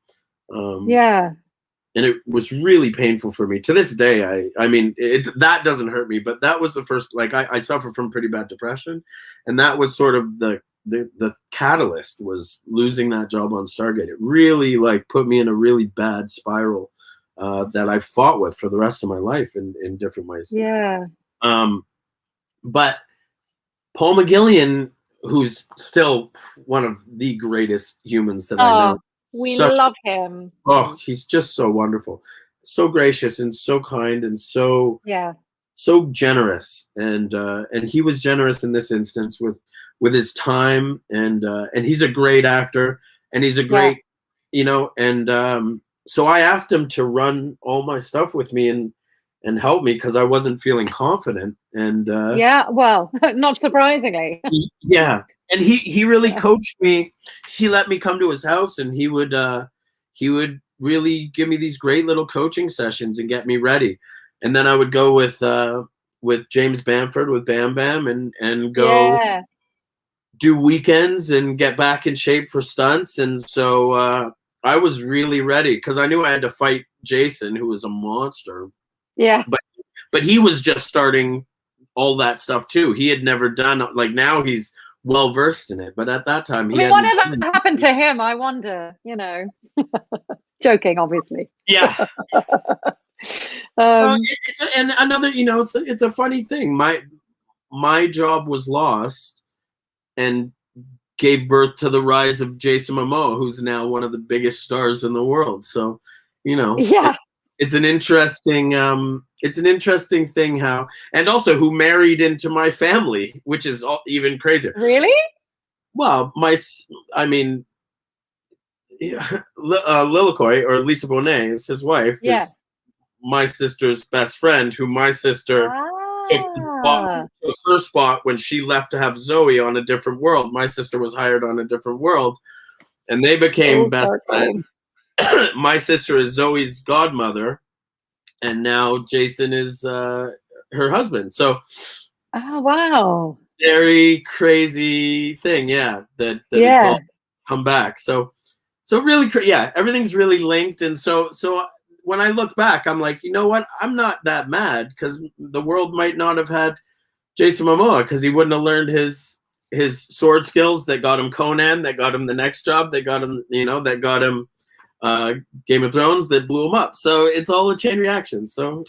And it was really painful for me to this day. I mean, that doesn't hurt me, but that was the first, like I suffer from pretty bad depression, and that was sort of the catalyst was losing that job on Stargate. It really like put me in a really bad spiral that I fought with for the rest of my life in different ways. Yeah. But Paul McGillion, who's still one of the greatest humans that I know. We love him. Oh, he's just so wonderful, so gracious and so kind and so generous. And he was generous in this instance with his time, and he's a great actor, and he's a great, you know, and so I asked him to run all my stuff with me and help me because I wasn't feeling confident. And well, not surprisingly. And he really coached me. He let me come to his house, and he would really give me these great little coaching sessions and get me ready. And then I would go with James Bamford, with Bam Bam, and go do weekends and get back in shape for stunts. And so I was really ready because I knew I had to fight Jason, who was a monster. Yeah. But he was just starting all that stuff too. He had never done, like, now he's well versed in it, but at that time whatever happened to him, I wonder, you know. Joking, obviously. Yeah. And another, you know, it's a funny thing. my job was lost and gave birth to the rise of Jason Momoa, who's now one of the biggest stars in the world. So, you know, Yeah. it's an interesting thing how, and also who married into my family, which is even crazier. Really? Well, I mean, Lilicoy, or Lisa Bonet, is his wife, is my sister's best friend, who my sister took her spot when she left to have Zoe on a different world. My sister was hired on a different world, and they became best friends. My sister is Zoe's godmother, and now Jason is her husband. So, oh wow, very crazy thing, that it's all come back. So really, everything's really linked, and so when I look back, I'm like, you know what? I'm not that mad, because the world might not have had Jason Momoa, because he wouldn't have learned his sword skills that got him Conan, that got him the next job, that got him, that got him Game of Thrones, that blew him up. So it's all a chain reaction. So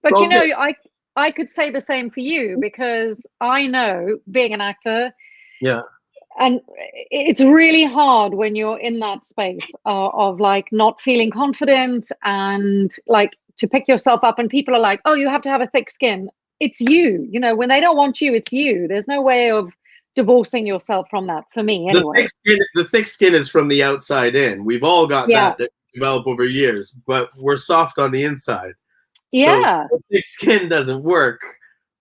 but I could say the same for you, because I know, being an actor, and it's really hard when you're in that space of like not feeling confident, and like to pick yourself up, and people are like, oh, you have to have a thick skin. It's you, when they don't want you, it's you. There's no way of divorcing yourself from that, for me anyway. The thick skin is from the outside in. We've all got that develop over years, but we're soft on the inside. So thick skin doesn't work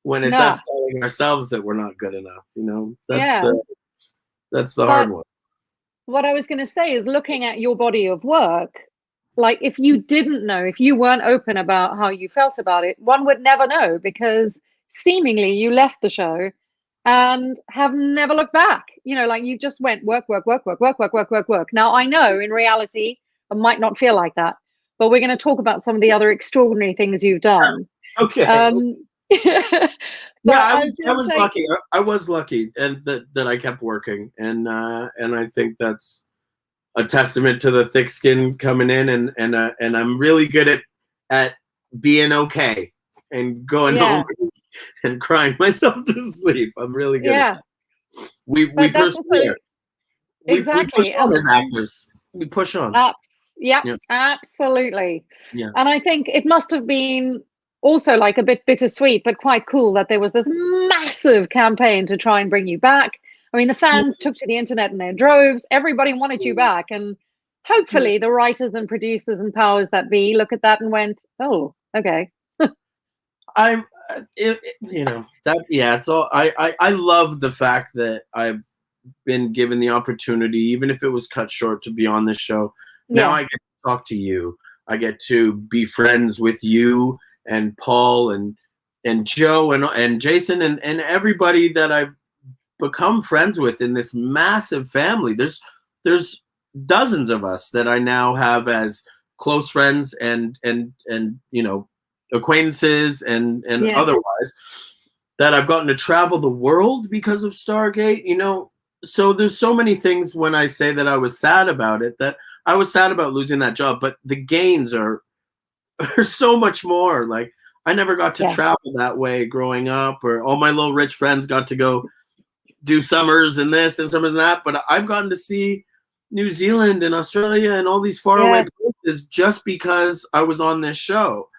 when it's us telling ourselves that we're not good enough. That's the hard one. What I was going to say is, looking at your body of work, like, if you didn't know, if you weren't open about how you felt about it, one would never know, because seemingly you left the show and have never looked back. Like, you just went work. Now, I know in reality it might not feel like that, but we're going to talk about some of the other extraordinary things you've done. Okay. I was lucky. I was lucky, and that I kept working, and I think that's a testament to the thick skin coming in, and I'm really good at being okay and going home and crying myself to sleep. I'm really good at that. We persevere. Exactly. We push on as actors. We push on. Absolutely. Yeah. And I think it must have been also like a bit bittersweet, but quite cool that there was this massive campaign to try and bring you back. I mean, the fans took to the internet in their droves. Everybody wanted you back. And hopefully the writers and producers and powers that be look at that and went, oh, okay. It's all, I love the fact that I've been given the opportunity, even if it was cut short, to be on this show. Now I get to talk to you. I get to be friends with you and Paul and Joe and Jason and everybody that I've become friends with in this massive family. There's dozens of us that I now have as close friends and acquaintances and otherwise, that I've gotten to travel the world because of Stargate. So there's so many things when I say that I was sad about it, that I was sad about losing that job, but the gains are so much more. Like, I never got to travel that way growing up, or all my little rich friends got to go do summers and this and summers and that, but I've gotten to see New Zealand and Australia and all these faraway places just because I was on this show,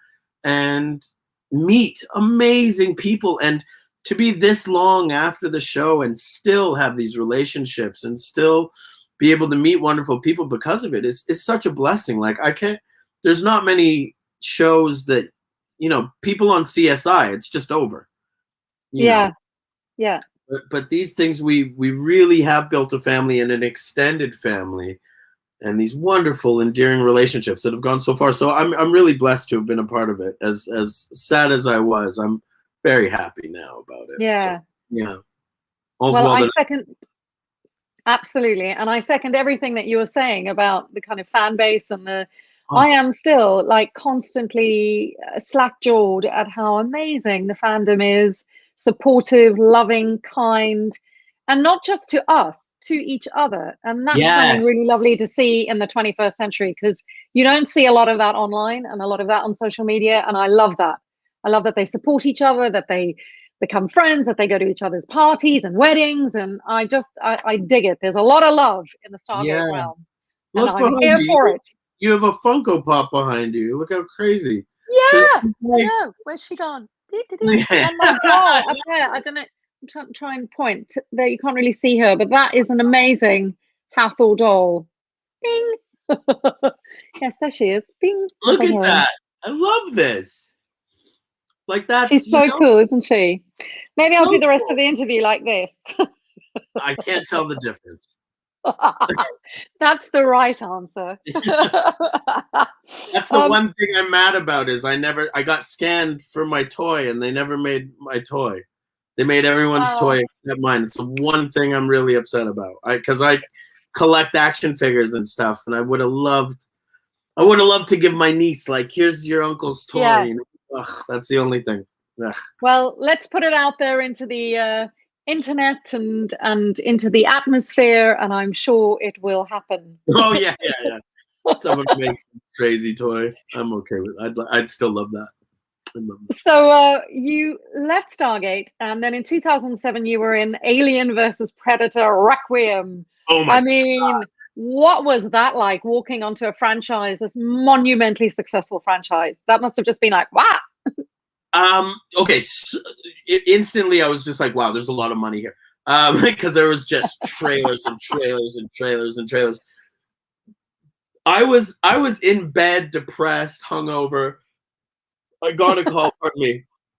and meet amazing people, and to be this long after the show and still have these relationships and still be able to meet wonderful people because of it is such a blessing. Like, there's not many shows that, people on CSI, it's just over. Yeah. But these things, we really have built a family and an extended family, and these wonderful, endearing relationships that have gone so far. So I'm really blessed to have been a part of it. As sad as I was, I'm very happy now about it. Yeah. So, I second, absolutely, and I second everything that you were saying about the kind of fan base and the. I am still like constantly slack-jawed at how amazing the fandom is. Supportive, loving, kind, and not just to us, to each other. And that's something really lovely to see in the 21st century, because you don't see a lot of that online and a lot of that on social media. And I love that. I love that they support each other, that they become friends, that they go to each other's parties and weddings, and I dig it. There's a lot of love in the Stargate realm, and Look I'm behind here you. for it. You have a Funko Pop behind you. Look how crazy. Yeah, I know. Where's she gone? On my wall up there. I don't know. I'm trying to point there. You can't really see her, but that is an amazing Hathor doll. Bing. Yes, there she is. Bing. Look at that. I love this. Like that's She's so cool, isn't she? Maybe I'll do the rest of the interview like this. I can't tell the difference. That's the right answer. That's the one thing I'm mad about is I got scanned for my toy and they never made my toy. They made everyone's toy except mine. It's the one thing I'm really upset about. Because I collect action figures and stuff, and I would have loved to give my niece, like, here's your uncle's toy. Yeah. You know? Ugh, that's the only thing. Ugh. Well, let's put it out there into the internet and into the atmosphere, and I'm sure it will happen. Oh yeah. Someone makes a crazy toy. I'm okay with it. I'd still love that. So you left Stargate, and then in 2007 you were in Alien versus Predator Requiem. Oh my God. What was that like, walking onto a franchise, this monumentally successful franchise? That must have just been like, wow. Okay, so instantly I was just like, wow, there's a lot of money here. Because there was just trailers and trailers and trailers and trailers. I was in bed, depressed, hungover. I got a call,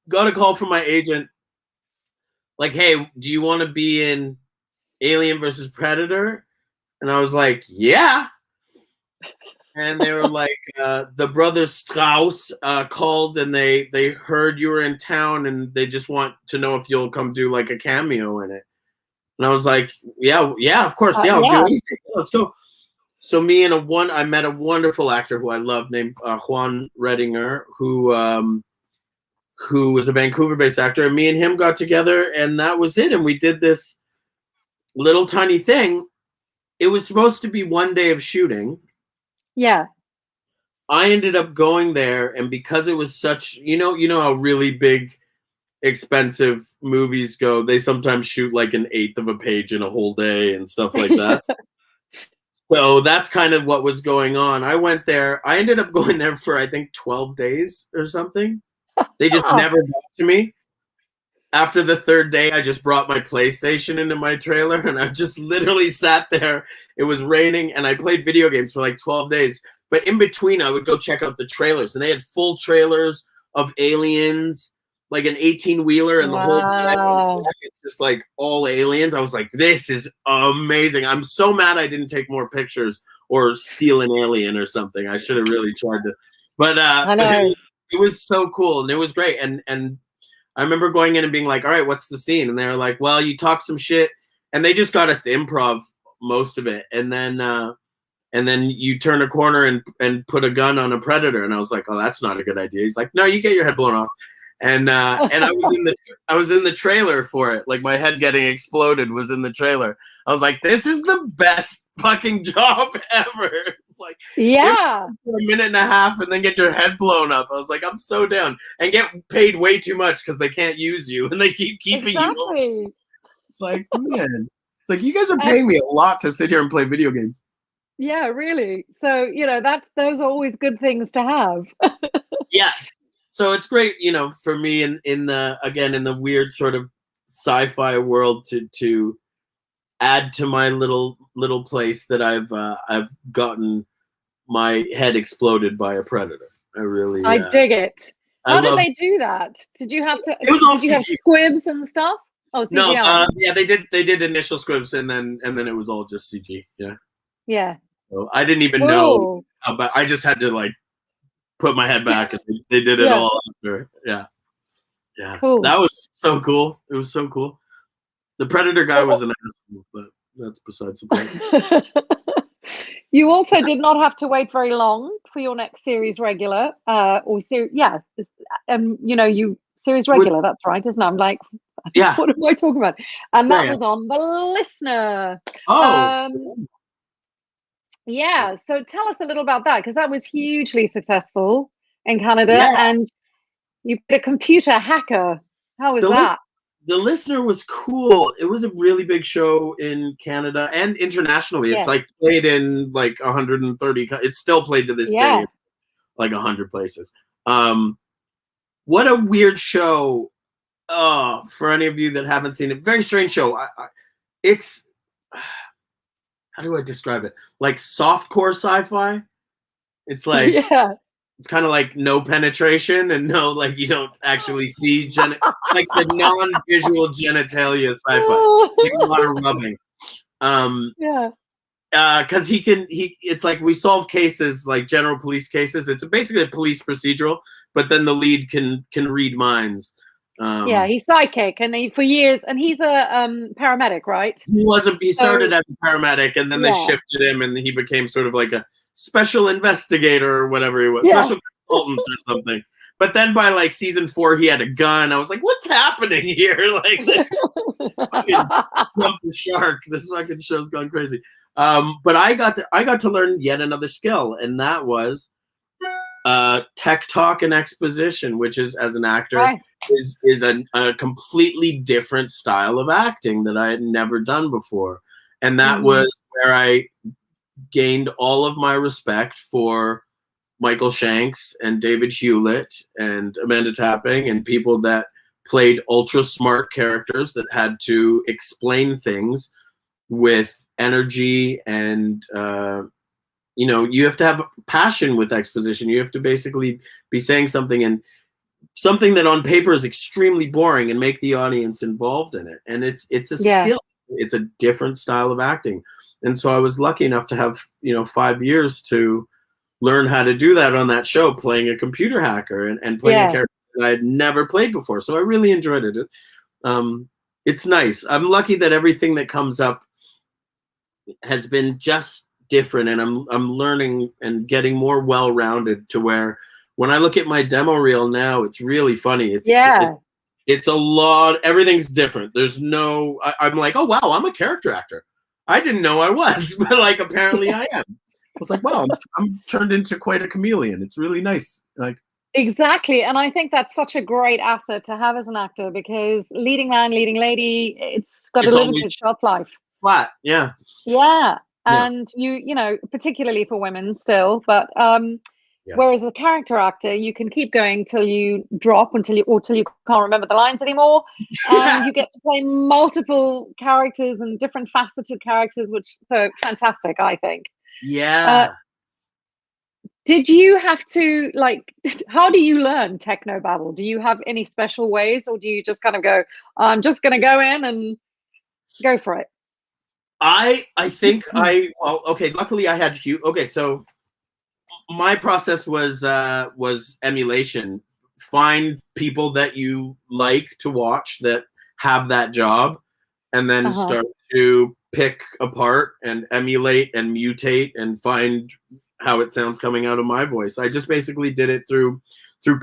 got a call from my agent. Like, hey, do you want to be in Alien versus Predator? And I was like, yeah. And they were like, the brothers Strauss called and they heard you were in town and they just want to know if you'll come do like a cameo in it. And I was like, yeah, of course. Yeah, I'll do anything. Let's go. So I met a wonderful actor who I love named Juan Redinger, who was a Vancouver-based actor. And me and him got together and that was it. And we did this little tiny thing. It was supposed to be one day of shooting. Yeah. I ended up going there, and because it was such, you know how really big, expensive movies go, they sometimes shoot like an eighth of a page in a whole day and stuff like that. So that's kind of what was going on. I went there. I ended up going there for, I think, 12 days or something. They just never got to me. After the third day, I just brought my PlayStation into my trailer, and I just literally sat there. It was raining, and I played video games for like 12 days. But in between, I would go check out the trailers, and they had full trailers of Aliens, like an 18-wheeler, and the whole is just like all aliens. I was like, this is amazing. I'm so mad I didn't take more pictures or steal an alien or something. I should have really tried to. But I know. it was so cool, and it was great. And I remember going in and being like, all right, what's the scene? And they were like, well, you talk some shit. And they just got us to improv most of it. And then you turn a corner and put a gun on a predator. And I was like, oh, that's not a good idea. He's like, no, you get your head blown off. And I was in the trailer for it. Like, my head getting exploded was in the trailer. I was like, this is the best fucking job ever. It's like, yeah, for a minute and a half and then get your head blown up. I was like, I'm so down. And get paid way too much because they can't use you and they keep keeping you. It's like, man, it's like, you guys are paying me a lot to sit here and play video games. Yeah, really. So, those are always good things to have. Yeah. So it's great, for me in the weird sort of sci-fi world to add to my little place that I've gotten my head exploded by a predator. I dig it. How did they do that? Did you have to? Did you have squibs and stuff? Oh, CGI. No, they did initial squibs and then it was all just CG. Yeah. Yeah. So I didn't even know, but I just had to like put my head back and they did it all after. Yeah. Cool. That was so cool. It was so cool. The Predator guy was an asshole, but that's besides the point. You also did not have to wait very long for your next series regular, series regular. That's right, isn't it? I'm like, what am I talking about? And that was on The Listener. So tell us a little about that, because that was hugely successful in Canada, and you put a computer hacker. How was that? The Listener was cool. It was a really big show in Canada and internationally. It's Yeah. like played in like 130. It's still played to this day, Yeah. like 100 places. What a weird show. Oh, for any of you that haven't seen it, very strange show. It's, how do I describe it? Like softcore sci-fi. It's like, Yeah. it's kind of like no penetration and no, like you don't actually see like the non-visual genitalia sci-fi. Like a lot of rubbing. Yeah. Because it's like we solve cases like general police cases. It's basically a police procedural, but then the lead can read minds. Yeah, he's psychic, and for years, and he's a paramedic, right? He started as a paramedic, and then they shifted him, and he became sort of like a special investigator or whatever he was, special consultant or something. But then by like season 4, he had a gun. I was like, what's happening here? Like, fucking jump the shark. This fucking show's gone crazy. But I got to learn yet another skill, and that was tech talk and exposition, which is, as an actor, is a completely different style of acting that I had never done before. And that was where I gained all of my respect for Michael Shanks and David Hewlett and Amanda Tapping and people that played ultra smart characters that had to explain things with energy and you have to have passion with exposition. You have to basically be saying something that on paper is extremely boring and make the audience involved in it. And it's a skill. It's a different style of acting. And so I was lucky enough to have, 5 years to learn how to do that on that show, playing a computer hacker and playing a character that I had never played before. So I really enjoyed it. It's nice. I'm lucky that everything that comes up has been just different, and I'm learning and getting more well-rounded to where when I look at my demo reel now, it's really funny. It's a lot. Everything's different. There's no. I'm like, oh wow, I'm a character actor. I didn't know I was, but like apparently I am. I was like, wow, I'm turned into quite a chameleon. It's really nice. Like exactly, and I think that's such a great asset to have as an actor, because leading man, leading lady, it's got a limited shelf life. Flat, yeah. Yeah, and you know, particularly for women still, but whereas a character actor, you can keep going till you drop, until you can't remember the lines anymore, and you get to play multiple characters and different faceted characters, which is so fantastic, I think. Yeah. Did you have to, like, how do you learn technobabble? Do you have any special ways, or do you just kind of go, I'm just going to go in and go for it? I think luckily I had Hugh. Okay, so my process was emulation. Find people that you like to watch that have that job, and then start to pick apart and emulate and mutate and find how it sounds coming out of my voice. I just basically did it through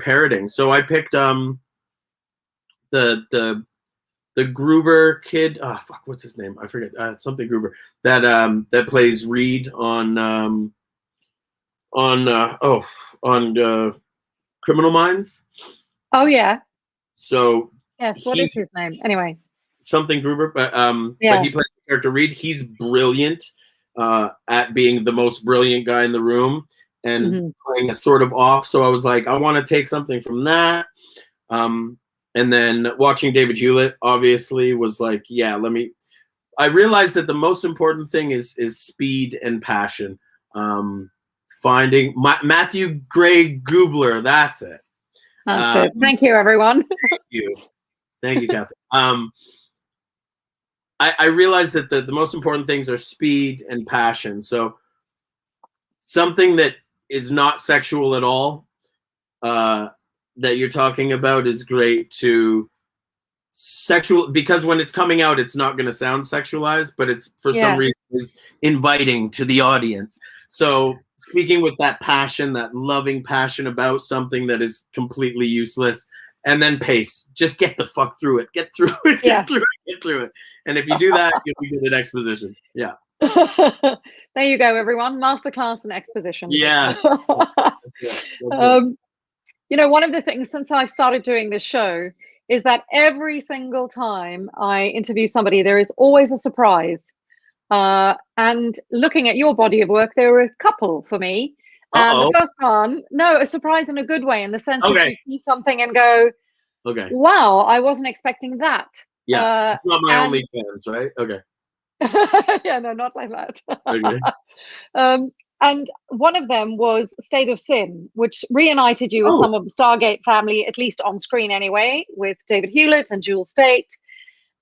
parroting. So I picked the Gruber kid. Oh fuck, what's his name? I forget. Something Gruber that plays Reed on Criminal Minds. Oh yeah. So yes, what is his name? Anyway, something Gruber, but he plays the character Reed. He's brilliant at being the most brilliant guy in the room and playing a sort of off. So I was like, I want to take something from that. And then watching David Hewlett obviously was like, yeah, I realized that the most important thing is speed and passion. Finding Matthew Gray Gubler, that's it. That's it. Thank you, everyone. Thank you, Catherine. I realized that the most important things are speed and passion. So something that is not sexual at all, that you're talking about, is great to sexual, because when it's coming out, it's not going to sound sexualized, but it's for some reason is inviting to the audience. So speaking with that passion, that loving passion about something that is completely useless, and then pace, just get the fuck through it, get through it. And if you do that, you'll be good at exposition. Yeah. There you go, everyone. Masterclass in exposition. Yeah. You know, one of the things since I've started doing this show is that every single time I interview somebody, there is always a surprise. And looking at your body of work, there were a couple for me. And the first one, no, a surprise in a good way, in the sense that you see something and go, wow, I wasn't expecting that. Yeah, it's not my only fans, right? Okay. Yeah, no, not like that. Okay. And one of them was State of Syn, which reunited you with some of the Stargate family, at least on screen anyway, with David Hewlett and Jewel State.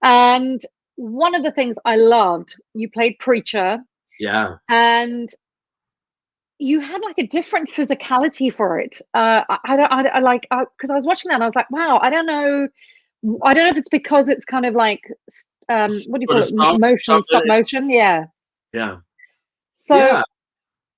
And one of the things I loved, you played Preacher. Yeah. And you had like a different physicality for it. I like, because I was watching that and I was like, wow, I don't know if it's because it's kind of like, what do you call it? Stop motion. Yeah. Yeah. So, yeah.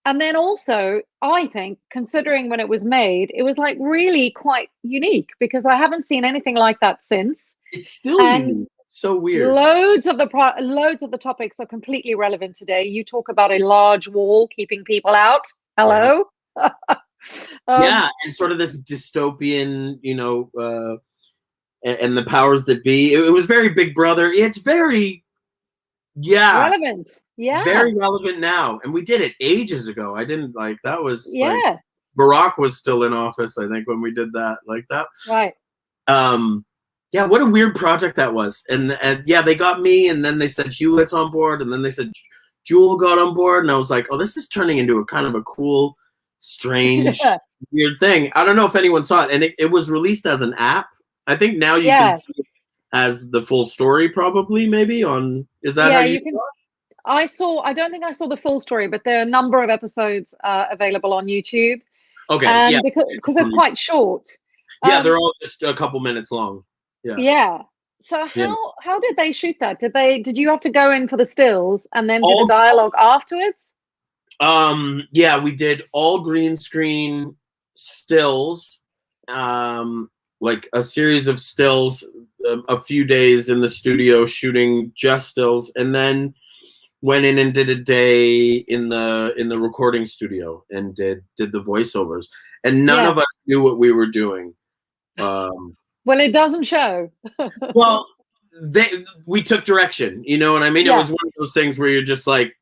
And then also, I think, considering when it was made, it was like really quite unique, because I haven't seen anything like that since. It's still unique. So weird. Loads of the topics are completely relevant today. You talk about a large wall keeping people out. Hello. Yeah, and sort of this dystopian, and the powers that be. It was very Big Brother. It's very, relevant. Yeah, very relevant now. And we did it ages ago. I didn't like that was like Barack was still in office, I think, when we did that. Like that. Right. Yeah, what a weird project that was. And yeah, they got me, and then they said Hewlett's on board, and then they said Jewel got on board, and I was like, oh, this is turning into a kind of a cool, strange, weird thing. I don't know if anyone saw it, and it was released as an app. I think now you can see it as the full story, probably, maybe on. Is that how you saw it? I don't think I saw the full story, but there are a number of episodes available on YouTube. Okay, and because it's quite short. Yeah, they're all just a couple minutes long. Yeah. Yeah. So how did they shoot that? Did you have to go in for the stills and then do the dialogue afterwards? Yeah, we did all green screen stills, like a series of stills, a few days in the studio shooting just stills, and then went in and did a day in the recording studio and did the voiceovers. And none of us knew what we were doing. Well, it doesn't show. Well, we took direction, you know what I mean? It was one of those things where you're just like,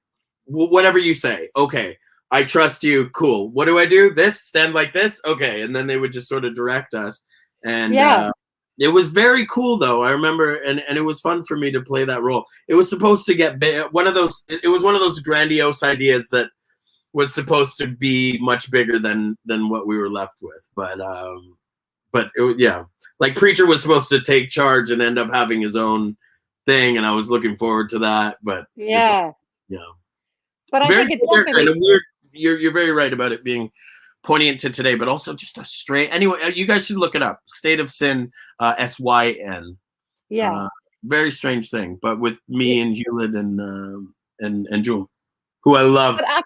whatever you say, okay, I trust you, cool. What do I do? This, stand like this? Okay. And then they would just sort of direct us. And it was very cool, though. I remember, and it was fun for me to play that role. It was supposed to get it was one of those grandiose ideas that was supposed to be much bigger than what we were left with. But like Preacher was supposed to take charge and end up having his own thing, and I was looking forward to that. But but I think it's definitely weird. You're very right about it being poignant to today, but also just a strange. Anyway, you guys should look it up. State of Syn, SYN. Yeah. Very strange thing, but with me and Hewlett and Jewel, who I love. I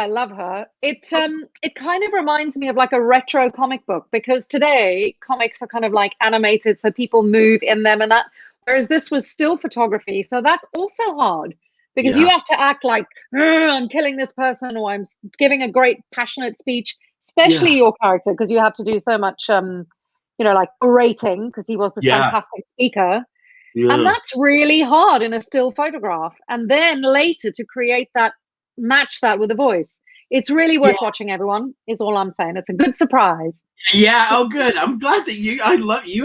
love her. It kind of reminds me of like a retro comic book, because today comics are kind of like animated, so people move in them and that. Whereas this was still photography, so that's also hard, because you have to act like I'm killing this person, or I'm giving a great passionate speech, especially your character, because you have to do so much, like orating, because he was this fantastic speaker. Yeah. And that's really hard in a still photograph. And then later to create that, match that with a voice. It's really worth watching, everyone, is all I'm saying. It's a good surprise. Yeah, oh good. I'm glad that you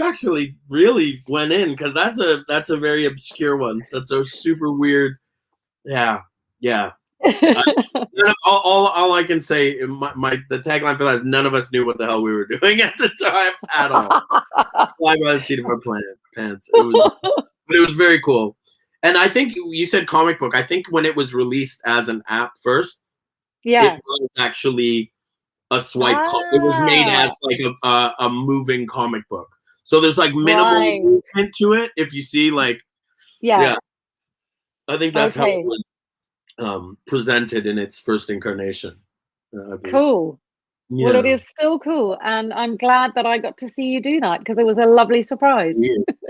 actually really went in, because that's a very obscure one. That's a super weird. Yeah. All I can say, the tagline for that is none of us knew what the hell we were doing at the time at all. Fly by the seat of our pants. But it was very cool. And I think you said comic book. I think when it was released as an app first, it was actually a swipe. It was made as like a moving comic book. So there's like minimal movement to it. If you see like, I think that's how it was presented in its first incarnation. Cool. Yeah. Well, it is still cool, and I'm glad that I got to see you do that, because it was a lovely surprise.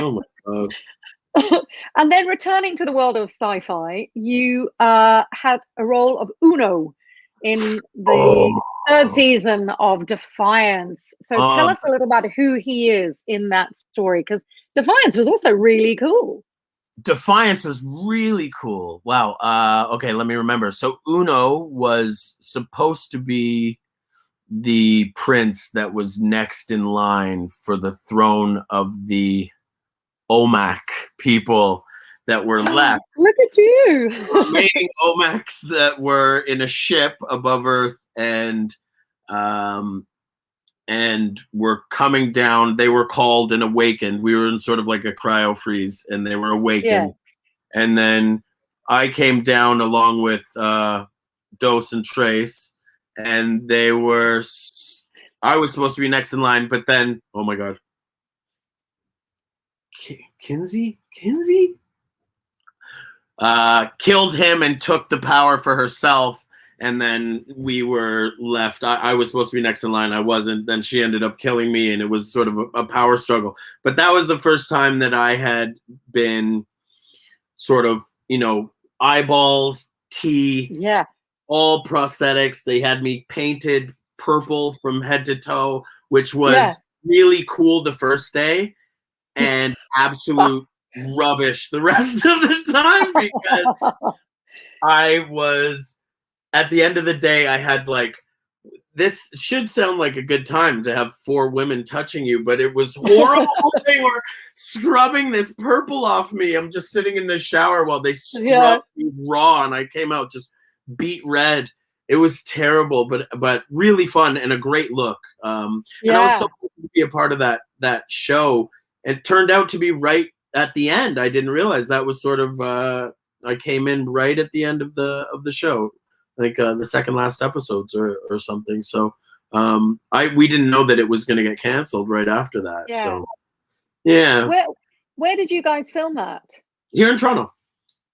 Oh my God. And then returning to the world of sci-fi, you had a role of Uno in the Oh, third season of Defiance. So tell um, us a little about who he is in that story, because Defiance was also really cool. Defiance was really cool. Wow. Okay, let me remember. So Uno was supposed to be the prince that was next in line for the throne of the Omak people that were left. Look at you. Remaining Omaks that were in a ship above Earth um, and were coming down. They were called and awakened. We were in sort of like a cryo freeze, and they were awakened. Yeah. And then I came down along with Dos and Trace, and they were. I was supposed to be next in line, but then, oh my god, Kinsey killed him and took the power for herself. And then we were left. I was supposed to be next in line. I wasn't. Then she ended up killing me, and it was sort of a power struggle. But that was the first time that I had been sort of, eyeballs, teeth, Yeah. all prosthetics. They had me painted purple from head to toe, which was really cool the first day and absolute rubbish the rest of the time, because I was, at the end of the day, I had this should sound like a good time to have 4 women touching you, but it was horrible. They were scrubbing this purple off me. I'm just sitting in the shower while they scrubbed me raw, and I came out just beet red. It was terrible, but really fun and a great look. And I was so happy to be a part of that show. It turned out to be right at the end. I didn't realize that was sort of I came in right at the end of the show. Like the second last episodes or something. So we didn't know that it was going to get canceled right after that. Yeah. So yeah. Where did you guys film that? Here in Toronto.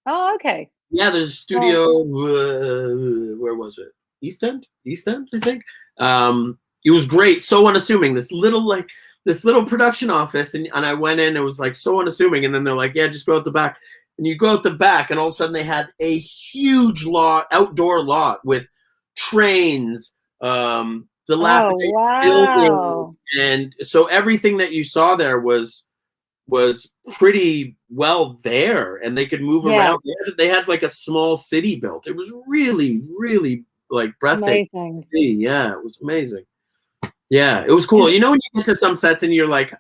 Oh, okay. Yeah, there's a studio. Where was it? East End, I think. It was great. So unassuming. This little production office, and I went in. It was like so unassuming, and then they're like, "Yeah, just go out the back." And you go out the back, and all of a sudden they had a huge outdoor lot with trains, dilapidated buildings, and so everything that you saw there was pretty well there, and they could move around. They had like a small city built. It was really, really breathtaking. Amazing. Yeah, it was amazing. Yeah, it was cool. When you get to some sets and you're like,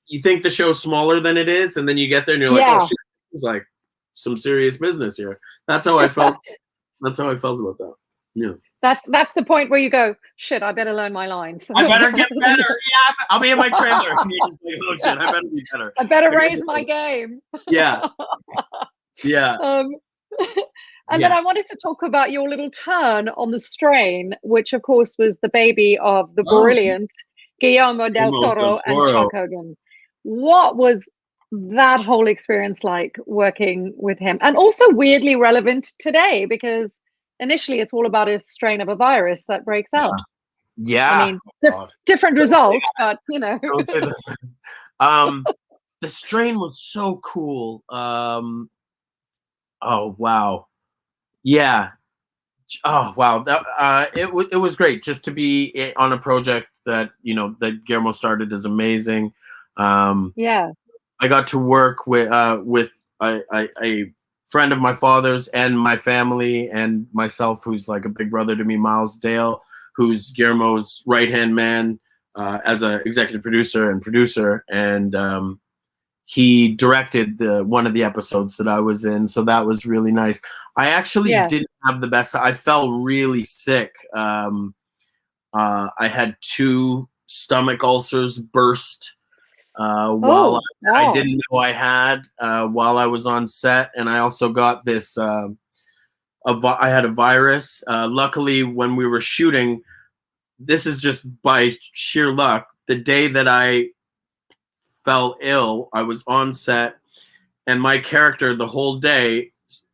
you think the show's smaller than it is, and then you get there and you're like, oh shit. It's like some serious business here. That's how I felt. That's how I felt about that. Yeah. That's the point where you go, shit, I better learn my lines. I better get better. Yeah, I'll be in my trailer. Oh shit, I better be better. I better raise my game. Yeah. Yeah. And then I wanted to talk about your little turn on the strain, which of course was the baby of the brilliant Guillermo del Toro and Chuck Hogan. What was that whole experience like working with him? And also weirdly relevant today, because initially it's all about a strain of a virus that breaks out. Yeah. I mean, different results, but Don't say that. The strain was so cool. Oh wow. Yeah. Oh wow. It was great just to be on a project that that Guillermo started is amazing. I got to work with a friend of my father's and my family and myself, who's like a big brother to me, Miles Dale, who's Guillermo's right-hand man as an executive producer, and he directed one of the episodes that I was in, so that was really nice. I actually didn't have the best. I felt really sick. I had 2 stomach ulcers burst while I didn't know I had while I was on set, and I also got this. I had a virus. Luckily, when we were shooting, this is just by sheer luck. The day that I fell ill, I was on set, and my character the whole day.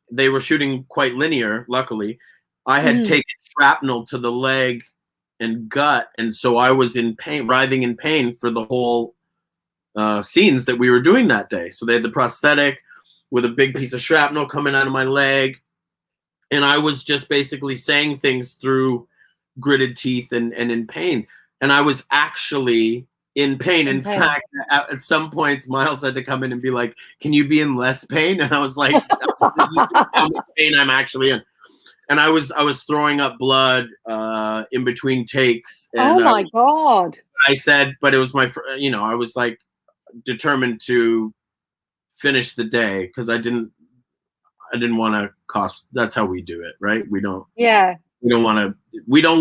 They were shooting quite linear. Luckily, I had taken shrapnel to the leg and gut, and so I was in pain, writhing in pain for the whole scenes that we were doing that day. So they had the prosthetic with a big piece of shrapnel coming out of my leg, And I was just basically saying things through gritted teeth and in pain. And I was actually in pain. In fact, at some points, Miles had to come in and be like, "Can you be in less pain?" And I was like, "This is how much pain I'm actually in." And I was throwing up blood in between takes. And oh my God! I said, but it was my, I was like determined to finish the day because I didn't want to cost. That's how we do it, right? We don't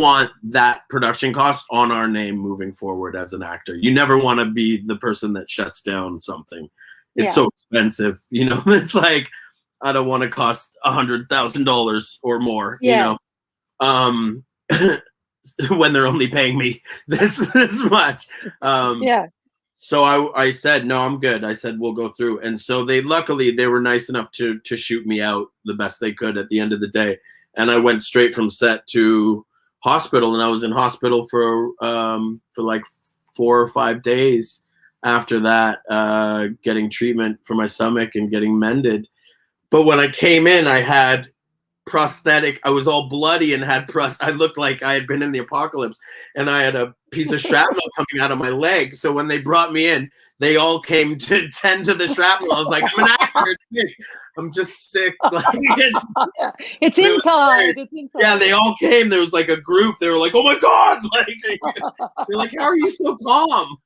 want that production cost on our name moving forward as an actor. You never want to be the person that shuts down something. It's so expensive, It's like, I don't want to cost $100,000 or more, when they're only paying me this much. So I said, no, I'm good. I said, we'll go through. And so luckily they were nice enough to shoot me out the best they could at the end of the day. And I went straight from set to hospital, and I was in hospital for like 4 or 5 days after that, getting treatment for my stomach and getting mended. But when I came in, I had prosthetic. I was all bloody and had I looked like I had been in the apocalypse, and I had a piece of shrapnel coming out of my leg. So when they brought me in, they all came to tend to the shrapnel. I was like, I'm an actor. I'm just sick. Like it's inside. Yeah, they all came. There was like a group. They were like, "Oh my God!" Like they're like, "How are you so calm?"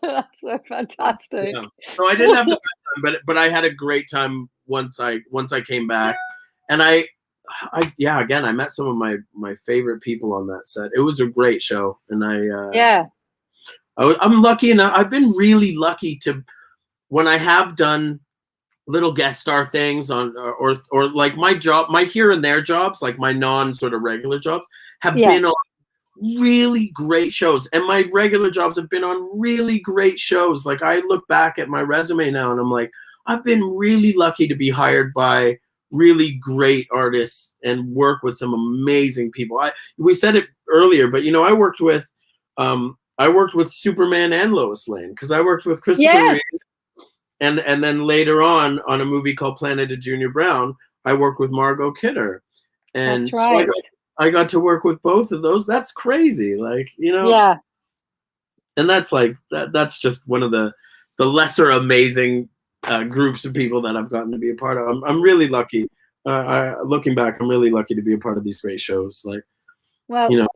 That's so fantastic. Yeah. So I didn't have the best time, but I had a great time once I came back, and I again I met some of my favorite people on that set. It was a great show, and I'm lucky enough. I've been really lucky to when I have done little guest star things on or like my here and there jobs, like my non sort of regular jobs, have been on really great shows, and my regular jobs have been on really great shows. Like I look back at my resume now and I'm like, I've been really lucky to be hired by really great artists and work with some amazing people. We said it earlier, but I worked with Superman and Lois Lane because I worked with Christopher Reeve. And then later on a movie called Planet of Junior Brown, I worked with Margot Kidder. And that's right. So I got to work with both of those. That's crazy. Like, Yeah. And that's like that's just one of the lesser amazing groups of people that I've gotten to be a part of. I'm really lucky. Looking back, I'm really lucky to be a part of these great shows. Like,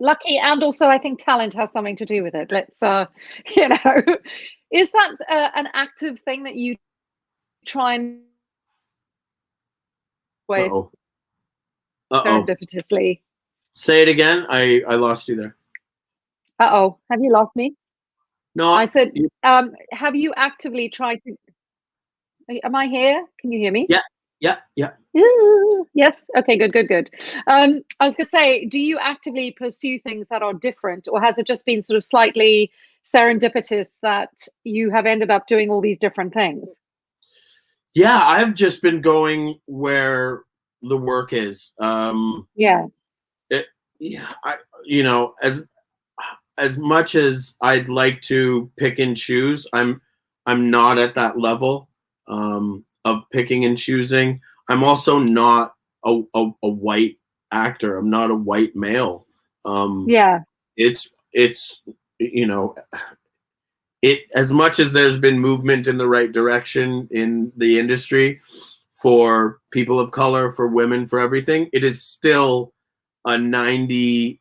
lucky, and also I think talent has something to do with it. Let's, is that an active thing that you try and serendipitously? Say it again. I lost you there. Have you lost me? No, I said, have you actively tried to? Am I here? Can you hear me? Yeah. Yes. Okay. Good. I was gonna say, do you actively pursue things that are different, or has it just been sort of slightly serendipitous that you have ended up doing all these different things? Yeah, I've just been going where the work is. As much as I'd like to pick and choose, I'm not at that level of picking and choosing. I'm also not a white actor. I'm not a white male. It's it as much as there's been movement in the right direction in the industry for people of color, for women, for everything, it is still a 98%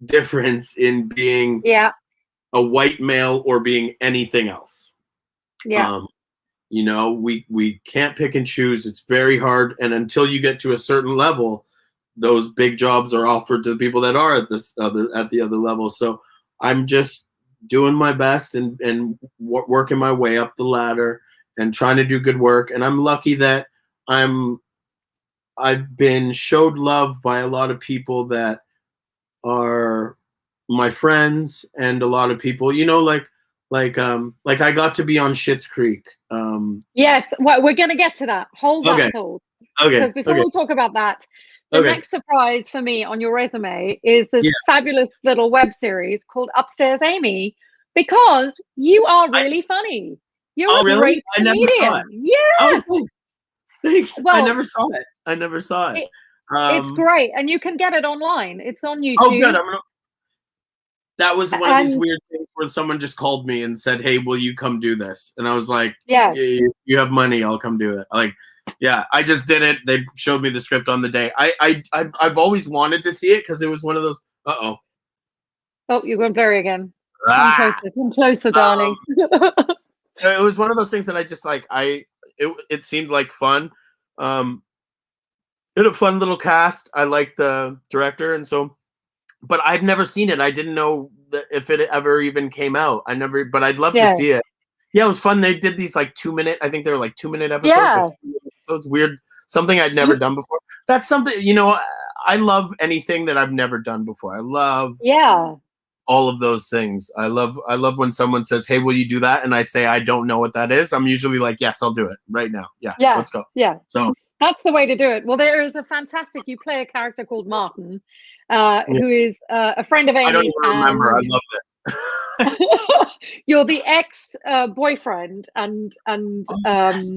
difference in being a white male or being anything else. We can't pick and choose. It's very hard, and until you get to a certain level, those big jobs are offered to the people that are at the other level. So I'm just doing my best and working my way up the ladder and trying to do good work. And I'm lucky that I've been showed love by a lot of people that are my friends, and a lot of people, like I got to be on Schitt's Creek. Yes, well, we're going to get to that. Hold that thought. Okay. Because before we talk about that, the next surprise for me on your resume is this fabulous little web series called Upstairs Amy, because you are really funny. You're a great comedian. I never saw it. Yes. Thanks. I Well, never saw it. I never saw it. it, it's great, and you can get it online. It's on Oh, good. YouTube. That was one of these And weird things where someone just called me and said, "Hey, will you come do this?" And I was like, yeah, You have money, I'll come do it." Like, yeah, I just did it. They showed me the script on the day. I've always wanted to see it because it was one of those. oh, you're going blurry again. Ah, Come closer, darling. it was one of those things that I just like. It seemed like fun. It had a fun little cast. I liked the director, and so. But I've never seen it. I didn't know that if it ever even came out. But I'd love to Yeah, see it. Yeah, it was fun. They did these like 2-minute. I think they were like 2-minute episodes. yeah, Or 3-minute episodes. Weird. Something I'd never done before. That's something, I love anything that I've never done before. I love yeah, all of those things. I love when someone says, "Hey, will you do that?" And I say, "I don't know what that is." I'm usually like, "Yes, I'll do it right now." Yeah, yeah, let's go. yeah. So That's the way to do it. Well, there is a fantastic. You play a character called Martin, yeah. who is a friend of I don't Amy's, even remember. I and love this. you're the ex boyfriend and Yes.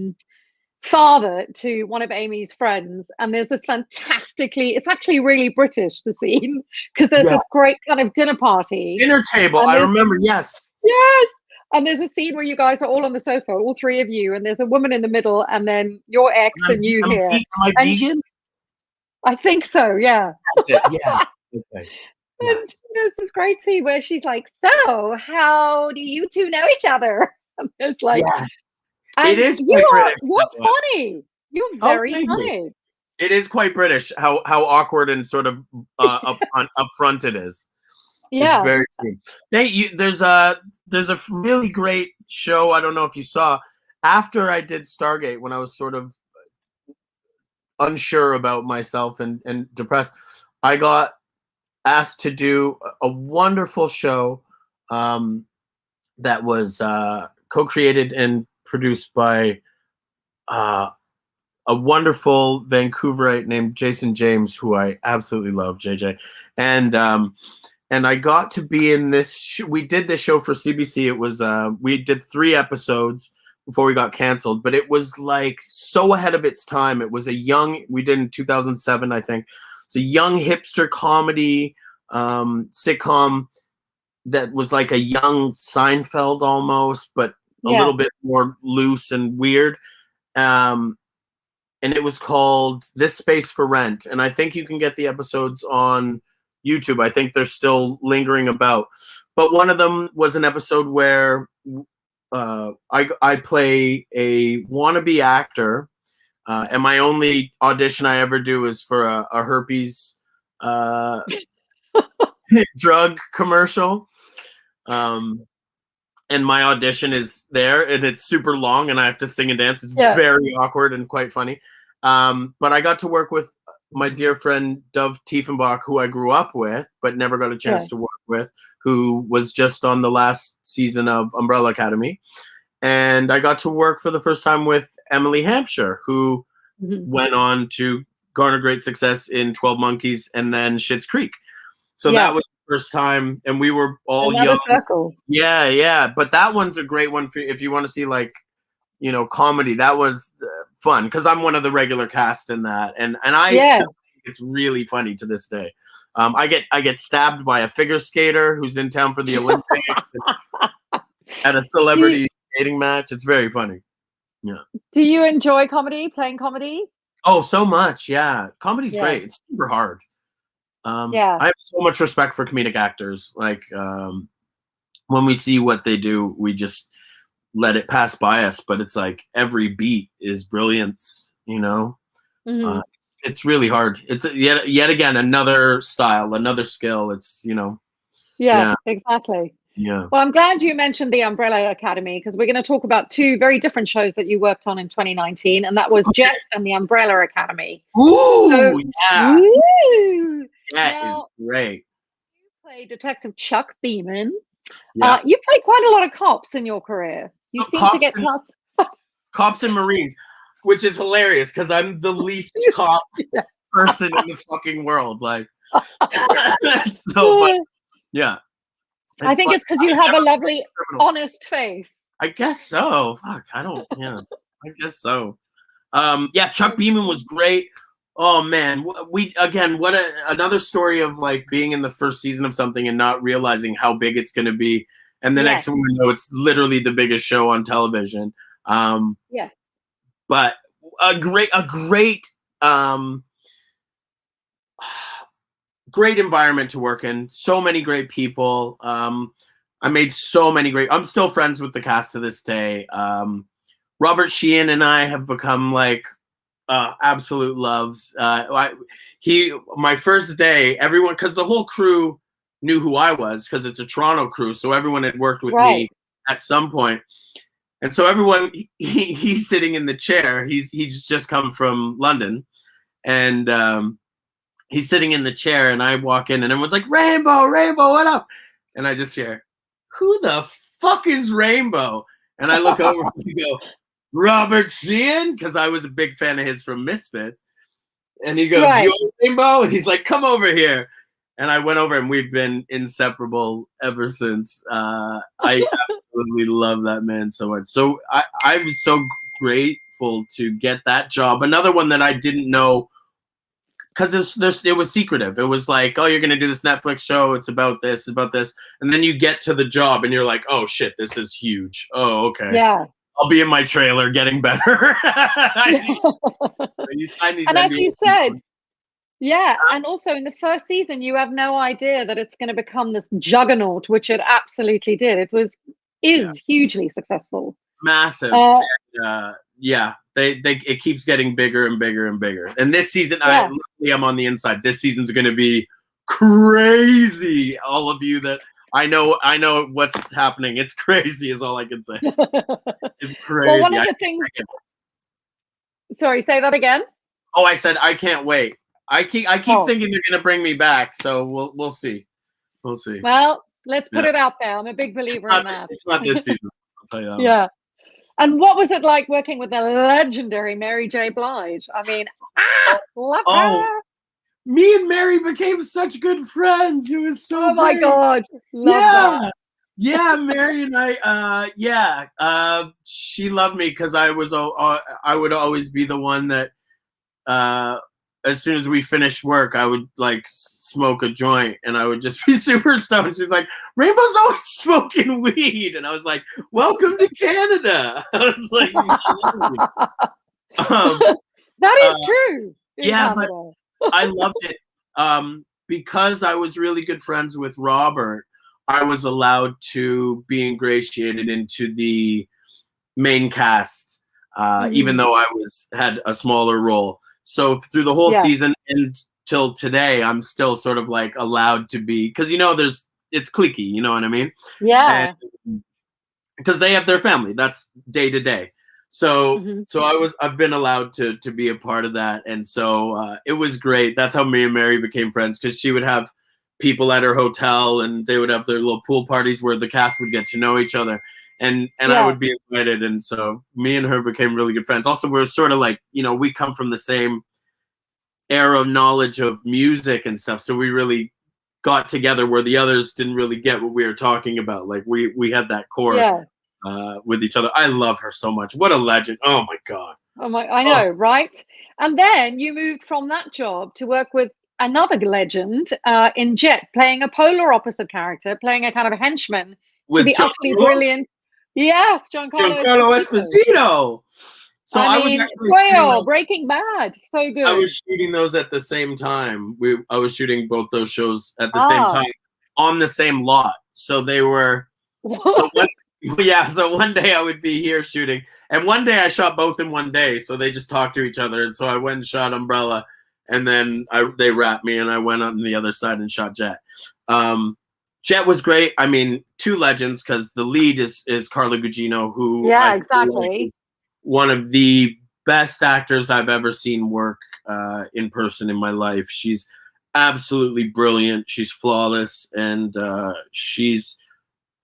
father to one of Amy's friends. And there's this it's actually really British, the scene, because there's Yeah. this great kind of dinner party. Dinner table. And I remember. Yes. yes. And there's a scene where you guys are all on the sofa, all three of you, and there's a woman in the middle, and then your ex and you here. Am I And vegan? I think so, yeah. That's it. Yeah. Okay. And Yes. there's this great scene where she's like, "So, how do you two know each other?" And it's like, Yeah. It and is quite British. you're funny. You're Oh, very thank you. funny. It is quite British. How awkward and sort of upfront it is. It's Yeah. very sweet. There's a really great show. I don't know if you saw. After I did Stargate, when I was sort of unsure about myself and depressed, I got asked to do a wonderful show that was co-created and produced by a wonderful Vancouverite named Jason James, who I absolutely love, JJ. And I got to be in this. We did this show for CBC. It was we did 3 episodes before we got canceled, but it was like so ahead of its time. It was we did in 2007, I think. It's a young hipster comedy sitcom that was like a young Seinfeld almost, but a Yeah. little bit more loose and weird. And it was called This Space for Rent. And I think you can get the episodes on YouTube. I think they're still lingering about. But one of them was an episode where I play a wannabe actor, and my only audition I ever do is for a herpes drug commercial. And my audition is there, and it's super long, and I have to sing and dance. It's very awkward and quite funny. But I got to work with my dear friend Dove Tiefenbach, who I grew up with, but never got a chance to work with, who was just on the last season of Umbrella Academy. And I got to work for the first time with Emily Hampshire, who went on to garner great success in 12 Monkeys and then Schitt's Creek. So that was the first time, and we were all young. Circle. Yeah, yeah. But that one's a great one for if you want to see like, comedy. That was fun because I'm one of the regular cast in that, and I still think it's really funny to this day. I get stabbed by a figure skater who's in town for the Olympics at a celebrity skating match. It's very funny. Yeah. Do you enjoy comedy? Playing comedy? Oh, so much. Yeah, comedy's great. It's super hard. I have so much respect for comedic actors. Like when we see what they do, we just let it pass by us. But it's like every beat is brilliance. It's really hard. It's yet again another style, another skill. It's Yeah, exactly. Yeah. Well, I'm glad you mentioned the Umbrella Academy, because we're going to talk about 2 very different shows that you worked on in 2019, and that was Jet and the Umbrella Academy. Ooh, yeah. Woo! That is great. You play Detective Chuck Beeman. Yeah. You played quite a lot of cops in your career. You seem to get past cops and Marines, which is hilarious because I'm the least cop person in the fucking world. Like, that's so funny. Yeah. I think it's because you have a lovely, honest face. I guess so. Fuck, I don't. Yeah, I guess so. Yeah, Chuck Beeman was great. Oh man, another story of like being in the first season of something and not realizing how big it's going to be, and the next one we know it's literally the biggest show on television. Yeah. But a great great environment to work in. So many great people. I made so many great. I'm still friends with the cast to this day. Robert Sheehan and I have become like absolute loves. My first day, everyone, because the whole crew knew who I was because it's a Toronto crew, so everyone had worked with me at some point. And so everyone, he's sitting in the chair. He's just come from London, and he's sitting in the chair, and I walk in, and everyone's like, Rainbow, what up? And I just hear, who the fuck is Rainbow? And I look over and go, Robert Sheehan, because I was a big fan of his from Misfits. And he goes, you're Rainbow? And he's like, come over here. And I went over, and we've been inseparable ever since. I absolutely love that man so much. So I was so grateful to get that job. Another one that I didn't know, because it was secretive. It was like, oh, you're going to do this Netflix show. It's about this. And then you get to the job, and you're like, oh, shit, this is huge. Oh, okay. Yeah. I'll be in my trailer getting better. You sign these and NDAs. as you said, yeah, and also in the first season, you have no idea that it's going to become this juggernaut, which it absolutely did. Is hugely successful. Massive. It keeps getting bigger and bigger and bigger. And this season, luckily I'm on the inside. This season's going to be crazy. All of you that I know what's happening. It's crazy is all I can say. It's crazy. Well, one of the things. Sorry, say that again. Oh, I said I can't wait. I keep thinking they're going to bring me back. So we'll see. We'll see. Well, let's put it out there. I'm a big believer in that. It's not this season. I'll tell you that. Yeah. And what was it like working with the legendary Mary J. Blige? I mean, love her. Me and Mary became such good friends. It was so my God. Love that. Yeah, Mary and I, she loved me because I would always be the one that, as soon as we finished work, I would like smoke a joint and I would just be super stoned. She's like, Rainbow's always smoking weed. And I was like, welcome to Canada. I was like, that is true. Yeah, but I loved it. Because I was really good friends with Robert, I was allowed to be ingratiated into the main cast, even though I had a smaller role. So through the whole season until today, I'm still sort of like allowed to be, because it's cliquey, you know what I mean? Yeah. Because they have their family. That's day to day. So I've been allowed to be a part of that, and so it was great. That's how me and Mary became friends, because she would have people at her hotel, and they would have their little pool parties where the cast would get to know each other, and I would be invited, and so me and her became really good friends. Also, we're sort of like, we come from the same era of knowledge of music and stuff, so we really got together where the others didn't really get what we were talking about. Like we had that core. With each other. I love her so much. What a legend. Oh my God. I know, right? And then you moved from that job to work with another legend in Jet, playing a polar opposite character, playing a kind of henchman to the utterly brilliant. Yes, Giancarlo Esposito. So I was actually Breaking Bad. So good. I was shooting those at the same time. I was shooting both those shows at the same time on the same lot. So they were so one day I would be here shooting, and one day I shot both in one day, so they just talked to each other, and so I went and shot Umbrella, and then they wrapped me, and I went on the other side and shot Jet. Jet was great. I mean, two legends, because the lead is Carla Gugino, who exactly, is one of the best actors I've ever seen work in person in my life. She's absolutely brilliant. She's flawless, and she's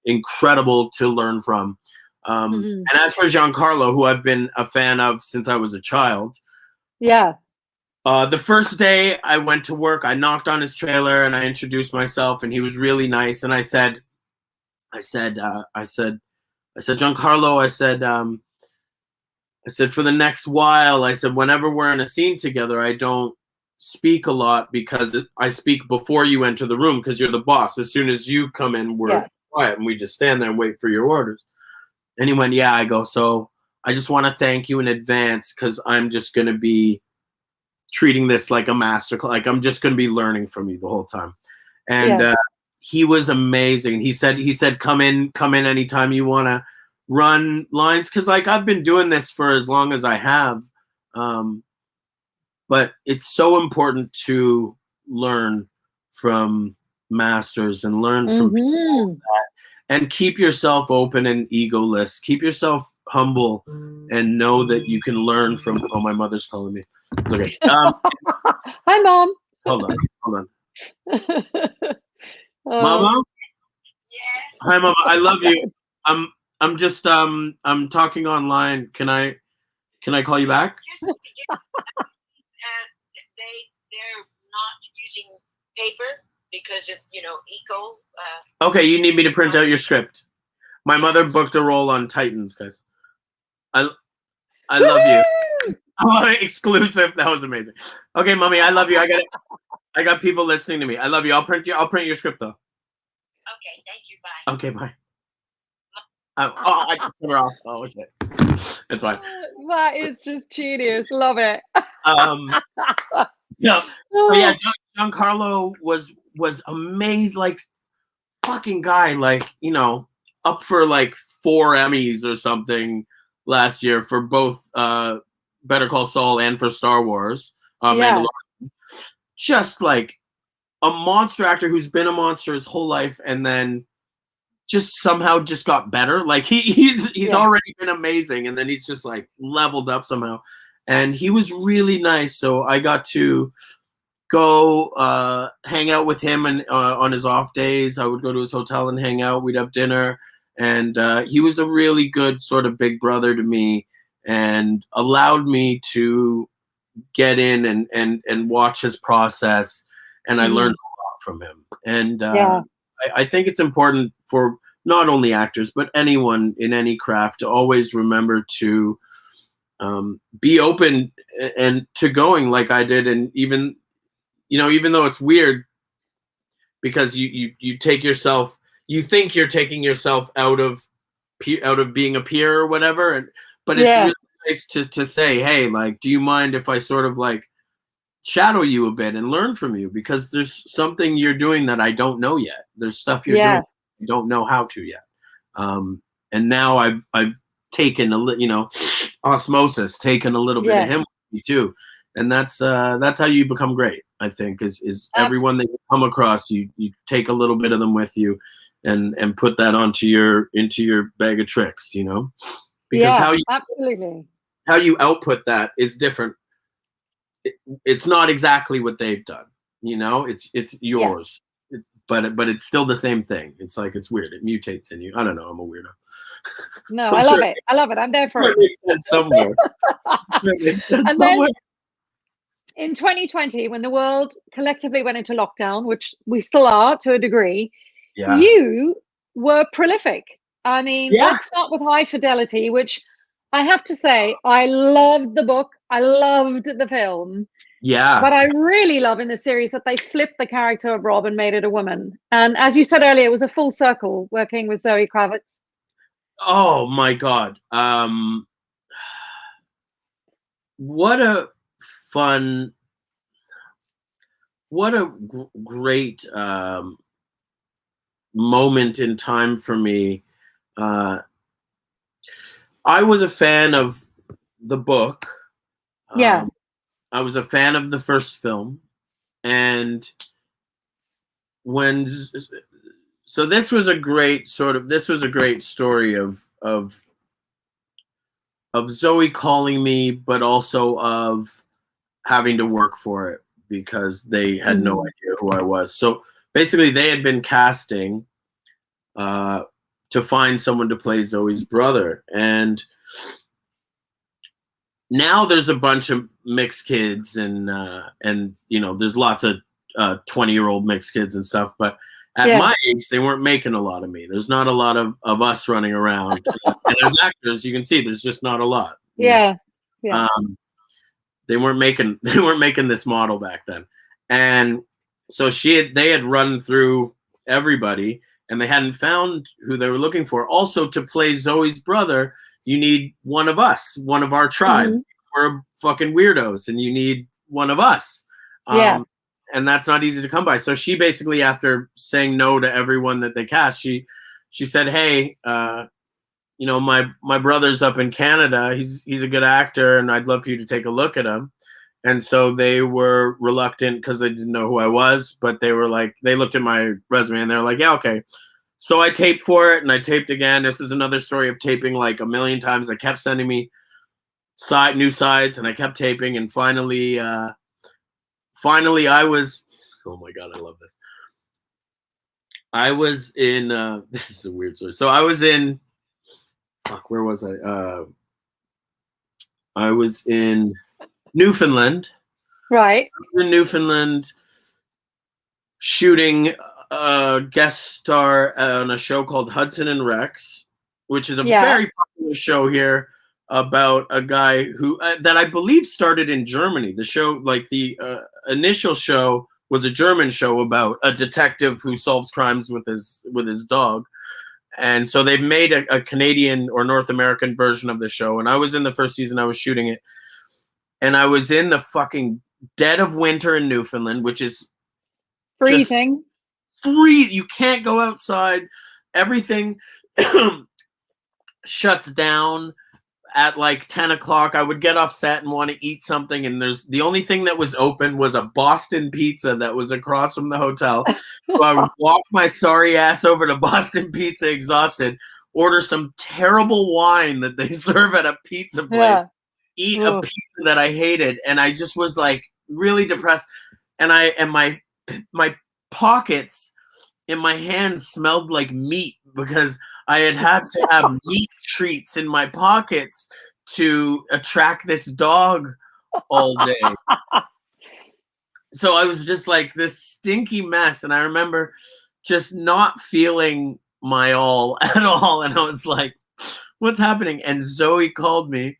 incredible to learn from. And as for Giancarlo, who I've been a fan of since I was a child, the first day I went to work, I knocked on his trailer and I introduced myself, and he was really nice. And I said, Giancarlo, I said, I said, for the next while, I said, whenever we're in a scene together, I don't speak a lot because I speak before you enter the room because you're the boss. As soon as you come in, we're quiet and we just stand there and wait for your orders. And he went, yeah. I go, so I just want to thank you in advance because I'm just going to be treating this like a master class. Like I'm just going to be learning from you the whole time. And he was amazing. He said, come in anytime you want to run lines. Cause like I've been doing this for as long as I have. But it's so important to learn from masters and learn from people like that, and keep yourself open and egoless. Keep yourself humble and know that you can learn from. Oh, my mother's calling me. It's okay. Hi, Mom. Hold on. Mama? Yes. Hi, Mama. I love you. I'm just I'm talking online. Can I call you back? And they're not using paper because of eco. Okay, you need me to print out your script. My mother booked a role on Titans, guys. I love you. Oh, exclusive. That was amazing. Okay, Mommy, I love you. I got people listening to me. I love you. I'll print your script though. Okay, thank you. Bye. Okay, bye. I just put her off. Oh shit. It's fine. That is just genius. Love it. Yeah. But yeah, Giancarlo was amazed, like fucking guy, like, up for like 4 Emmys or something last year for both Better Call Saul and for Star Wars. Mandalorian. Just like a monster actor who's been a monster his whole life and then just somehow just got better. Like he's already been amazing and then he's just like leveled up somehow. And he was really nice. So I got to go hang out with him and on his off days. I would go to his hotel and hang out. We'd have dinner. And he was a really good sort of big brother to me and allowed me to get in and watch his process. And I learned a lot from him. And I think it's important for not only actors, but anyone in any craft to always remember to be open and to going like I did. And even though it's weird because you take yourself, you think you're taking yourself out of being a peer or whatever. But it's really nice to say, hey, like, do you mind if I sort of like shadow you a bit and learn from you? Because there's something you're doing that I don't know yet. There's stuff you're doing I don't know how to yet. And now I've taken osmosis, taken a little bit of him with me too. And that's how you become great, I think, is everyone that you come across, you take a little bit of them with you and put that into your bag of tricks, Because how you output that is different. It's not exactly what they've done, it's yours. But it's still the same thing. It's like it's weird. It mutates in you. I don't know. I'm a weirdo. No, I love it. I love it. I'm there for it. Makes sense somewhere. And then in 2020, when the world collectively went into lockdown, which we still are to a degree, you were prolific. I mean, let's start with High Fidelity, which I have to say, I loved the book. I loved the film. Yeah. But I really love in the series that they flipped the character of Rob and made it a woman. And as you said earlier, it was a full circle working with Zoe Kravitz. Oh my God. What a great moment in time for me. I was a fan of the book. I was a fan of the first film. And so this was a great story of Zoe calling me, but also of having to work for it because they had no idea who I was. So basically they had been casting to find someone to play Zoe's brother. And now there's a bunch of mixed kids and there's lots of 20-year-old mixed kids and stuff. But at my age, they weren't making a lot of me. There's not a lot of us running around. And as actors, you can see there's just not a lot. Yeah. Yeah. They weren't making this model back then, and so they had run through everybody, and they hadn't found who they were looking for. Also, to play Zoe's brother, you need one of us, one of our tribe. We're fucking weirdos, and you need one of us. Yeah. And that's not easy to come by. So she basically, after saying no to everyone that they cast, she said, "Hey, you know, my brother's up in Canada. He's a good actor, and I'd love for you to take a look at him." And so they were reluctant because they didn't know who I was, but they were like, they looked at my resume and they were like, "Yeah, okay." So I taped for it, and I taped again. This is another story of taping like a million times. They kept sending me new sides, and I kept taping, and finally I was, oh my God, I love this. I was in, this is a weird story. So I was in, where was I? I was in Newfoundland. Right. I was in Newfoundland shooting a guest star on a show called Hudson and Rex, which is a very popular show here about a guy who that I believe started in Germany. The show, like the initial show, was a German show about a detective who solves crimes with his dog. And so they've made a Canadian or North American version of the show. And I was in the first season. I was shooting it. And I was in the fucking dead of winter in Newfoundland, which is freezing. You can't go outside. Everything shuts down at like 10 o'clock. I would get off set and want to eat something. And the only thing that was open was a Boston Pizza that was across from the hotel. So I would walk my sorry ass over to Boston Pizza exhausted, order some terrible wine that they serve at a pizza place, eat a pizza that I hated. And I just was like really depressed. And my pockets in my hands smelled like meat because I had to have meat treats in my pockets to attract this dog all day. So I was just like this stinky mess. And I remember just not feeling my all at all. And I was like, what's happening? And Zoe called me,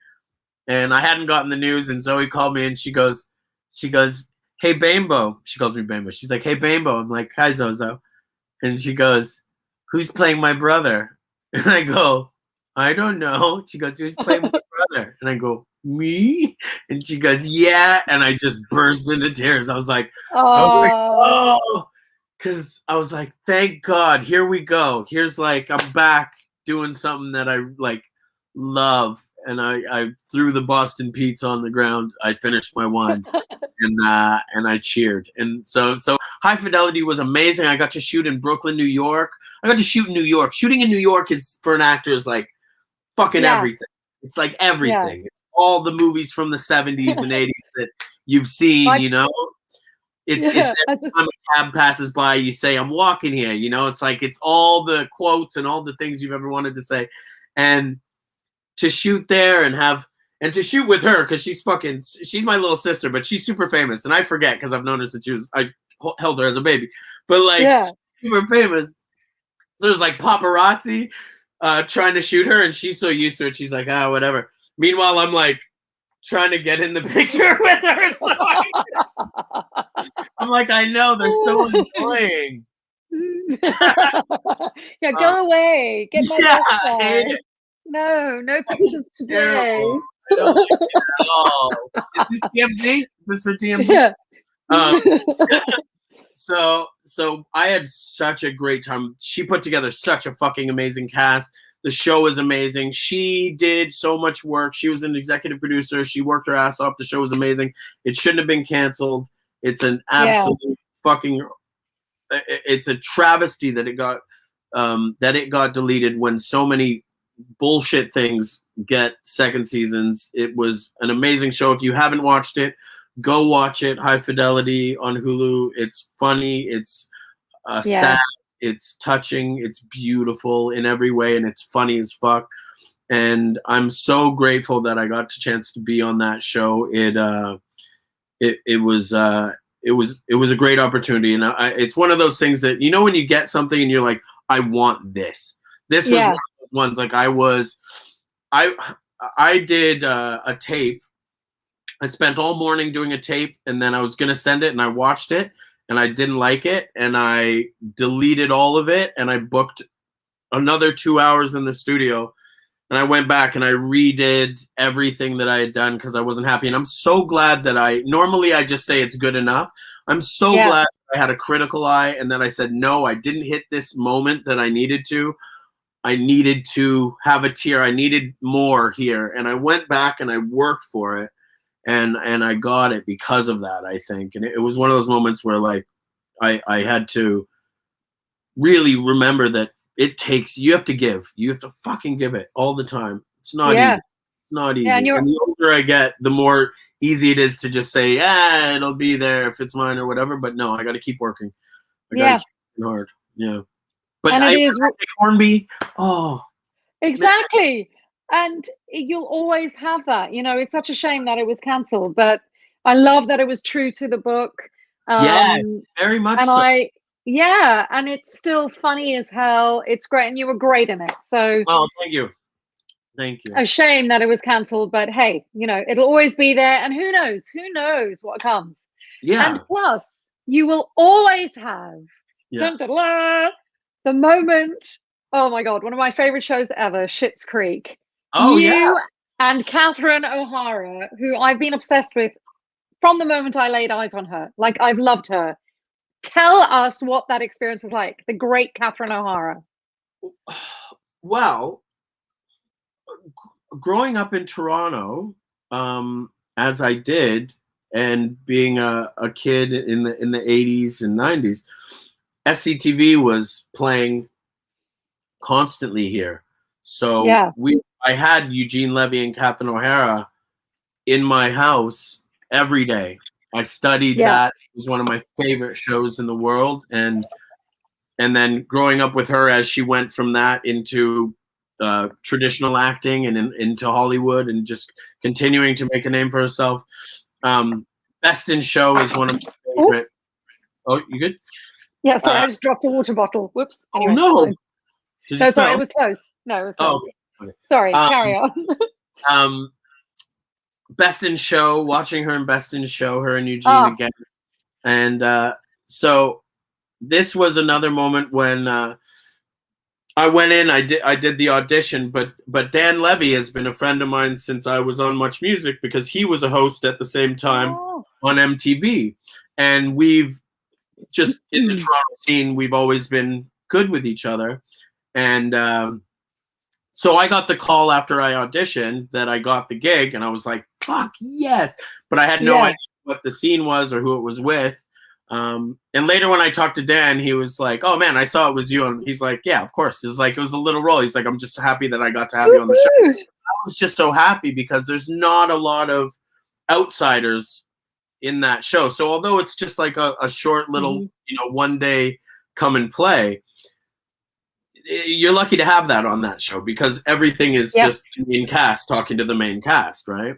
and I hadn't gotten the news. And Zoe called me, and she goes, "Hey, Bambo." She calls me Bambo. She's like, "Hey, Bambo." I'm like, "Hi, Zozo." And she goes, "Who's playing my brother?" And I go, "I don't know." She goes, "Who's playing my brother?" And I go, "Me?" And she goes, "Yeah." And I just burst into tears. I was like, oh, because I was like, thank God, here we go. Here's like, I'm back doing something that I like love. And I threw the Boston Pizza on the ground. I finished my wine, and I cheered. And so High Fidelity was amazing. I got to shoot in Brooklyn, New York. I got to shoot in New York. Shooting in New York is, for an actor, is like fucking everything. It's like everything. It's all the movies from the 70s and 80s that you've seen, you know? It's every time a cab passes by, you say, "I'm walking here," you know? It's like, it's all the quotes and all the things you've ever wanted to say. And to shoot there and to shoot with her, because she's my little sister, but she's super famous. And I forget because I've known her since I held her as a baby. But like, super famous. So there's like paparazzi trying to shoot her, and she's so used to it. She's like, "Ah, whatever." Meanwhile, I'm like trying to get in the picture with her. So I'm like, I know, they're so annoying. Yeah, go away. Get my I hate it. No pictures today. I don't like it at all. Is this TMZ? Is this for TMZ? Yeah. So I had such a great time. She put together such a fucking amazing cast. The show is amazing. She did so much work. She was an executive producer. She worked her ass off. The show was amazing. It shouldn't have been canceled. It's an absolute fucking. It's a travesty that it got deleted when so many bullshit things get second seasons. It was an amazing show. If you haven't watched it, go watch it. High Fidelity on Hulu. It's funny. It's sad. It's touching. It's beautiful in every way, and it's funny as fuck. And I'm so grateful that I got the chance to be on that show. It was a great opportunity, and it's one of those things that, you know, when you get something and you're like, I want this. This was one of those ones. Like I I did a tape. I spent all morning doing a tape, and then I was gonna send it, and I watched it, and I didn't like it, and I deleted all of it, and I booked another 2 hours in the studio, and I went back and I redid everything that I had done because I wasn't happy. And I'm so glad that normally I just say it's good enough. I'm so glad I had a critical eye and that I said, no, I didn't hit this moment that I needed to. I needed to have a tear. I needed more here. And I went back and I worked for it. And I got it because of that, I think. And it was one of those moments where, like, I had to really remember that you have to give. You have to fucking give it all the time. It's not easy. It's not easy. And the older I get, the more easy it is to just say, it'll be there if it's mine or whatever. But no, I got to keep working. I got to keep working hard. Yeah. But and Hornby. Oh. Exactly. And you'll always have that. You know, it's such a shame that it was cancelled, but I love that it was true to the book. Yes, very much and so. And it's still funny as hell. It's great, and you were great in it. So, oh, thank you. Thank you. A shame that it was cancelled, but hey, you know, it'll always be there, and who knows what comes. Yeah. And plus, you will always have the moment. Oh my God, one of my favorite shows ever, Schitt's Creek. Oh, you and Catherine O'Hara, who I've been obsessed with from the moment I laid eyes on her. Like, I've loved her. Tell us what that experience was like, the great Catherine O'Hara. Well, growing up in Toronto, as I did, and being a kid in the 80s and 90s, SCTV was playing constantly here. So I had Eugene Levy and Catherine O'Hara in my house every day. I studied that. It was one of my favorite shows in the world. And then growing up with her as she went from that into traditional acting and into Hollywood and just continuing to make a name for herself. Best in Show is one of my favorite. Oh, you good? Yeah, sorry, I just dropped a water bottle. Whoops. Anyway, oh, no. No, sorry, it was close. No, it was close. Oh, okay. Sorry, carry on. Best in Show, watching her in Best in Show, her and Eugene again. And so this was another moment when I went in, I did the audition, but Dan Levy has been a friend of mine since I was on Much Music because he was a host at the same time on MTV. And we've just, in the Toronto scene, we've always been good with each other. And so I got the call after I auditioned that I got the gig, and I was like, fuck yes. But I had no idea what the scene was or who it was with. And later when I talked to Dan, he was like, oh man, I saw it was you. And he's like, yeah, of course. It was a little role. He's like, I'm just happy that I got to have you on the show. I was just so happy because there's not a lot of outsiders in that show. So although it's just like a short little, one day come and play, you're lucky to have that on that show because everything is just the main cast talking to the main cast, right?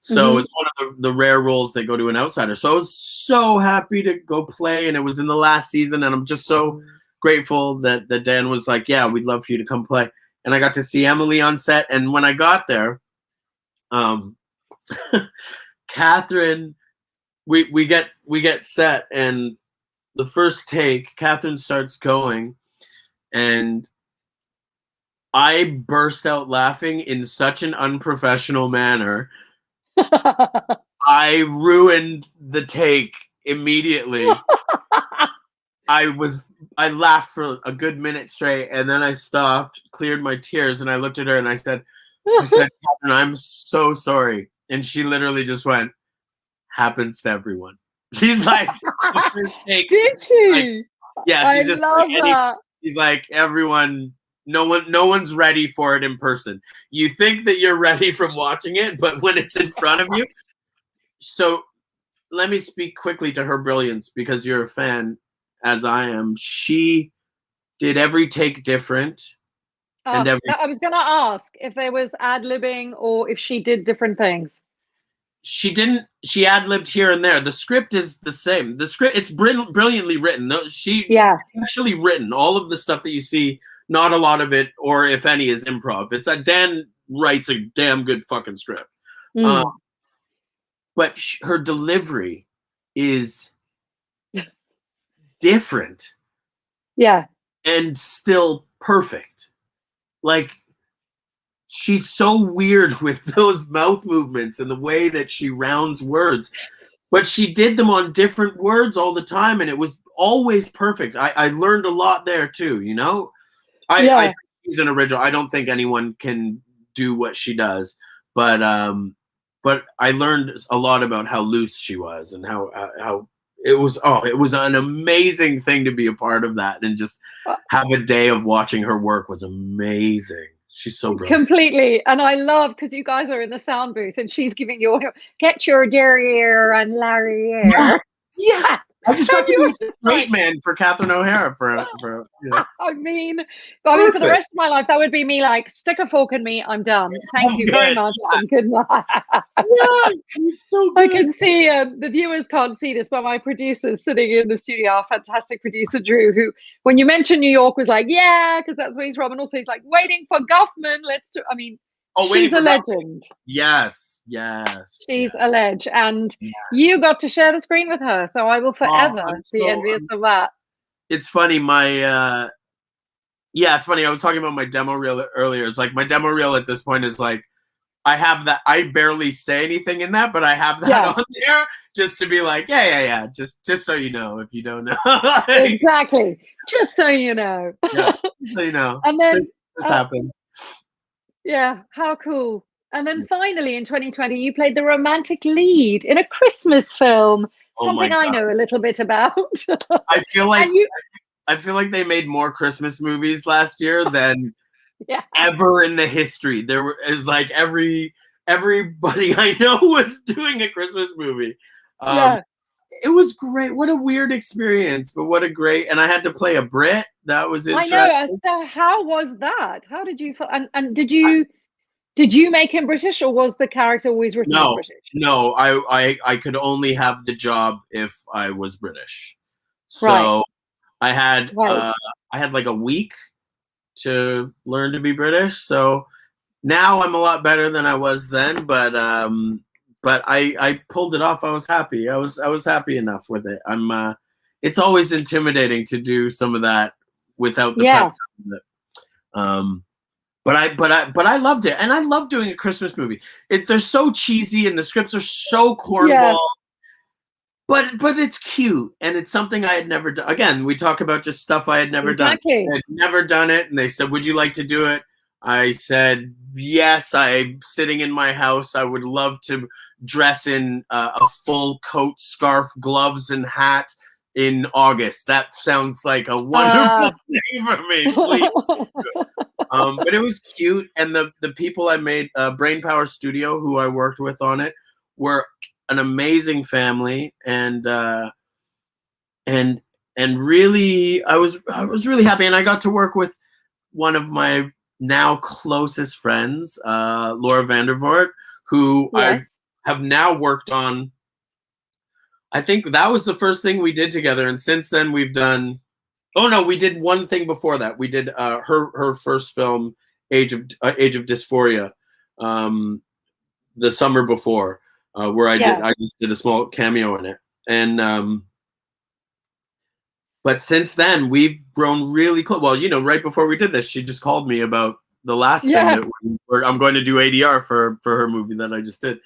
So it's one of the rare roles that go to an outsider. So I was so happy to go play, and it was in the last season, and I'm just so grateful that Dan was like, yeah, we'd love for you to come play. And I got to see Emily on set, and when I got there, Catherine, we get set, and the first take, Catherine starts going, and I burst out laughing in such an unprofessional manner. I ruined the take immediately. I laughed for a good minute straight, and then I stopped, cleared my tears, and I looked at her and I said, Catherine, I'm so sorry. And she literally just went, happens to everyone. She's like, the first take. Did she? Like, yeah, she's just love that. She's like, everyone, no one's ready for it in person. You think that you're ready from watching it, but when it's in front of you. So let me speak quickly to her brilliance because you're a fan, as I am. She did every take different. I was going to ask if there was ad-libbing or if she did different things. She didn't. She ad-libbed here and there. The script is the same. The script, it's brilliantly written. She actually written all of the stuff that you see. Not a lot of it, or if any, is improv. It's Dan writes a damn good fucking script. Mm. But her delivery is different. Yeah. And still perfect. Like, she's so weird with those mouth movements and the way that she rounds words. But she did them on different words all the time, and it was always perfect. I learned a lot there too, you know? I think she's an original. I don't think anyone can do what she does. But I learned a lot about how loose she was and how it was an amazing thing to be a part of that, and just have a day of watching her work was amazing. She's so brilliant. Completely. And I love, because you guys are in the sound booth and she's giving you get your derriere and larriere. Yeah. I just got to be a straight man for Catherine O'Hara for you know. I mean, for the rest of my life, that would be me like, stick a fork in me, I'm done. Thank you very much. And good night. Yeah, he's so good. I can see, the viewers can't see this, but my producer's sitting in the studio, our fantastic producer, Drew, who, when you mentioned New York, was like, yeah, because that's where he's from. And also he's like, waiting for Guffman. I mean, she's a legend. Yes. She's a legend. And you got to share the screen with her. So I will forever be envious of that. It's funny. It's funny. I was talking about my demo reel earlier. It's like my demo reel at this point is like, I have that. I barely say anything in that, but I have that on there just to be like, yeah. Just so you know, if you don't know. Exactly. Just so you know. Yeah, so you know. And then this happened. Yeah, how cool. And then finally in 2020, you played the romantic lead in a Christmas film, something I know a little bit about. I feel like they made more Christmas movies last year than ever in the history. It was like everybody I know was doing a Christmas movie. It was great. What a weird experience, but what a great. And I had to play a Brit. That was interesting. I know. So how was that? How did you feel? And did you make him British, or was the character always written as British? No, I could only have the job if I was British. So I had like a week to learn to be British. So now I'm a lot better than I was then, but I pulled it off. I was happy. I was happy enough with it. It's always intimidating to do some of that without the prep time. But I loved it, and I love doing a Christmas movie. They're so cheesy, and the scripts are so cornball. But it's cute, and it's something I had never done. Again, we talk about just stuff I had never done. I had never done it, and they said, "Would you like to do it?" I said, "Yes." I'm sitting in my house. I would love to dress in a full coat, scarf, gloves, and hat in August. That sounds like a wonderful thing for me. Please. But it was cute, and the people I made, Brain Power Studio, who I worked with on it, were an amazing family, and really, I was really happy, and I got to work with one of my now closest friends, Laura Vandervoort, who I have now worked on. I think that was the first thing we did together, and since then we've done. Oh no, we did one thing before that. We did her first film, Age of Dysphoria, the summer before, where I just did a small cameo in it. And but since then we've grown really close. Well, you know, right before we did this, she just called me about the last thing that I'm going to do ADR for her movie that I just did.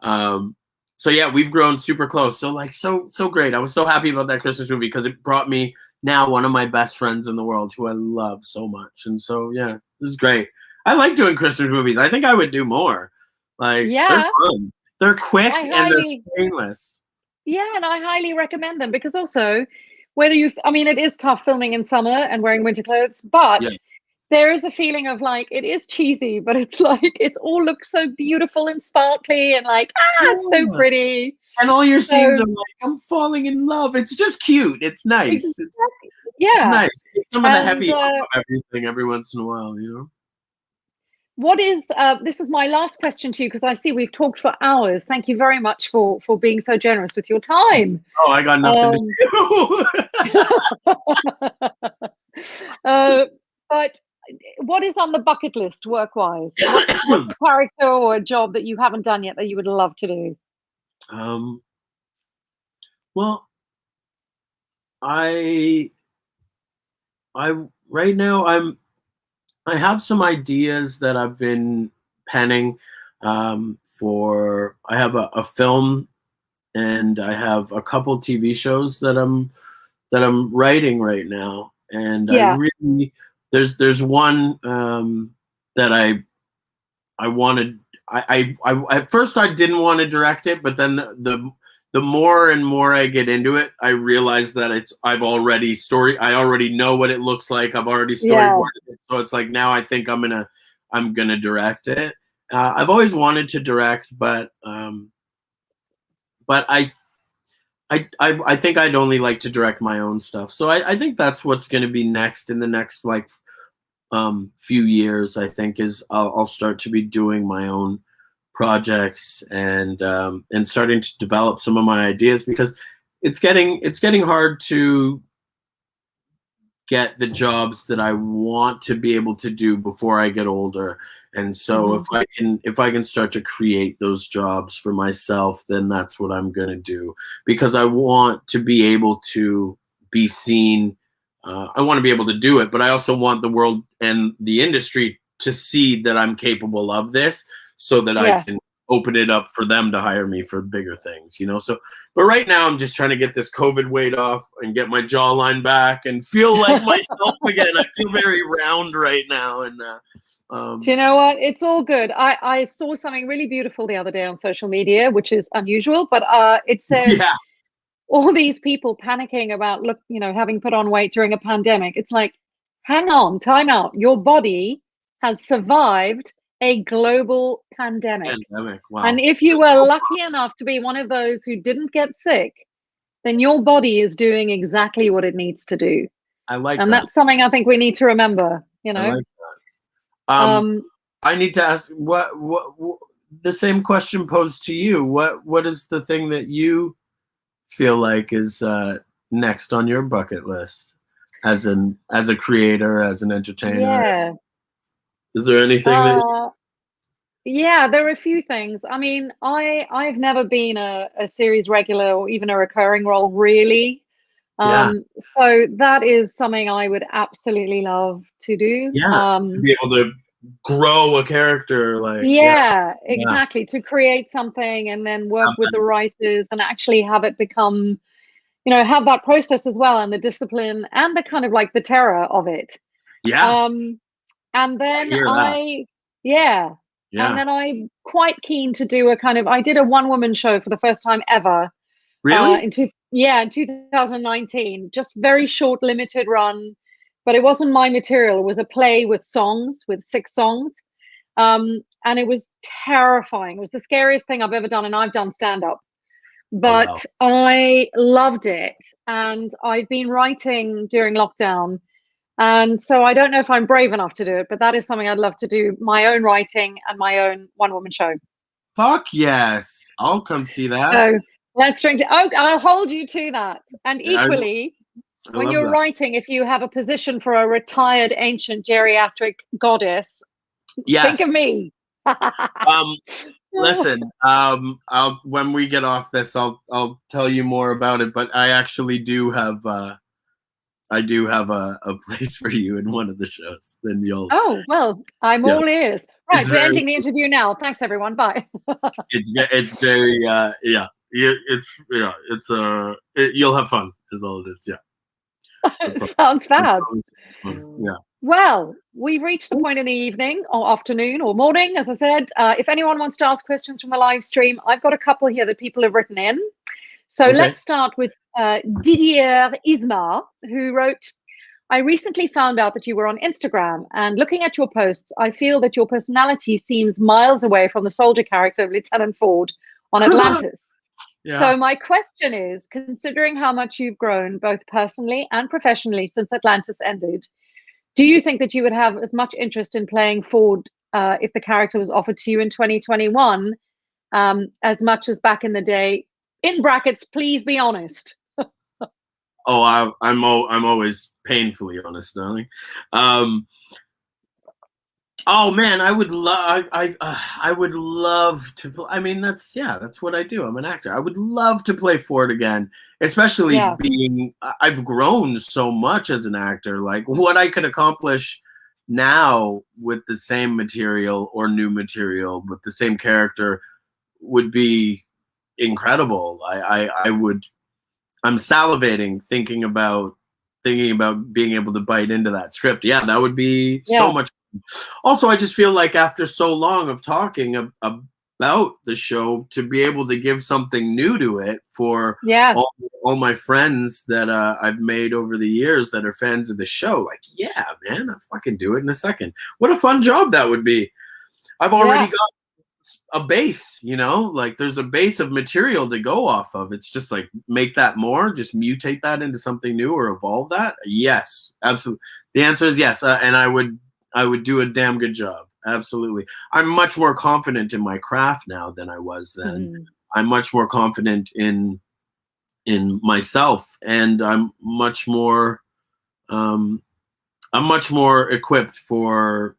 So yeah, we've grown super close. So like so great. I was so happy about that Christmas movie because it brought me now one of my best friends in the world who I love so much. And so yeah, this is great. I like doing Christmas movies. I think I would do more. Like they're fun. They're quick and they're painless. Yeah, and I highly recommend them because also it is tough filming in summer and wearing winter clothes, but there is a feeling of like, it is cheesy, but it's like, it all looks so beautiful and sparkly and like, it's so pretty. And all your scenes are like, I'm falling in love. It's just cute. It's nice. It's nice. It's some of the heavy everything every once in a while, you know? What is, this is my last question to you, because I see we've talked for hours. Thank you very much for being so generous with your time. Oh, I got nothing to do. But what is on the bucket list work-wise? What's a character or a job that you haven't done yet that you would love to do? Well, I right now I have some ideas that I've been penning for. I have a film, and I have a couple TV shows that I'm writing right now, and I really there's one that I wanted. I at first I didn't want to direct it, but then the more and more I get into it, I realize that I already know what it looks like. I've already storyboarded it, so it's like now I think I'm gonna direct it. I've always wanted to direct, but I think I'd only like to direct my own stuff. So I think that's what's going to be next in the next like few years. I think is I'll start to be doing my own projects and starting to develop some of my ideas, because it's getting hard to get the jobs that I want to be able to do before I get older. And so if I can start to create those jobs for myself, then that's what I'm going to do, because I want to be able to be seen. I want to be able to do it, but I also want the world and the industry to see that I'm capable of this, so that I can open it up for them to hire me for bigger things, you know? So, but right now I'm just trying to get this COVID weight off and get my jawline back and feel like myself again. I feel very round right now. And, do you know what? It's all good. I saw something really beautiful the other day on social media, which is unusual, but it said all these people panicking about, having put on weight during a pandemic. It's like, hang on, time out. Your body has survived a global pandemic. Wow. And if you were lucky enough to be one of those who didn't get sick, then your body is doing exactly what it needs to do. I like and that. That's something I think we need to remember, you know. I like that. I need to ask what the same question posed to you. What is the thing that you feel like is next on your bucket list as a creator, as an entertainer? Is there anything that there are a few things. I mean, I've never been a series regular or even a recurring role, really. So that is something I would absolutely love to do. To be able to grow a character, like exactly, to create something and then work with the writers and actually have it become, have that process as well, and the discipline and the kind of like the terror of it. And then and then I'm quite keen to do I did a one-woman show for the first time ever. Really? In 2019, just very short, limited run, but it wasn't my material. It was a play with 6 songs. And it was terrifying. It was the scariest thing I've ever done, and I've done stand-up. But I loved it, and I've been writing during lockdown. And so I don't know if I'm brave enough to do it, but that is something I'd love to do, my own writing and my own one-woman show. Fuck yes. I'll come see that. So let's drink to, I'll hold you to that. And equally, when you're writing, if you have a position for a retired ancient geriatric goddess, think of me. Listen, when we get off this, I'll tell you more about it, but I actually do have a place for you in one of the shows. Then you'll. Oh well, I'm all ears. Right, we're ending the interview now. Thanks, everyone. Bye. It's very you'll have fun. Is all it is. Yeah. Sounds fab. Yeah. Well, we've reached the point in the evening or afternoon or morning, as I said. If anyone wants to ask questions from the live stream, I've got a couple here that people have written in. So let's start with Didier Ismar, who wrote, I recently found out that you were on Instagram, and looking at your posts, I feel that your personality seems miles away from the soldier character of Lieutenant Ford on Atlantis. So my question is, considering how much you've grown both personally and professionally since Atlantis ended, do you think that you would have as much interest in playing Ford if the character was offered to you in 2021 as much as back in the day? In brackets, please be honest. I'm always painfully honest, darling. Oh man, I would love. I would love to. I mean, that's what I do. I'm an actor. I would love to play Ford again, especially Yeah. being. I've grown so much as an actor. Like what I could accomplish now with the same material or new material with the same character would be incredible. I would. I'm salivating thinking about being able to bite into that script. Yeah, that would be so Yeah. much. Also, I just feel like after so long of talking about the show, to be able to give something new to it for Yeah. all my friends that I've made over the years that are fans of the show, like, yeah, man, I fucking do it in a second. What a fun job that would be. I've already got a base, like there's a base of material to go off of. It's just like make that more, just mutate that into something new or evolve that. Yes, absolutely. The answer is yes, and I would do a damn good job. Absolutely. I'm much more confident in my craft now than I was then. Mm-hmm. I'm much more confident in myself, and I'm much more equipped for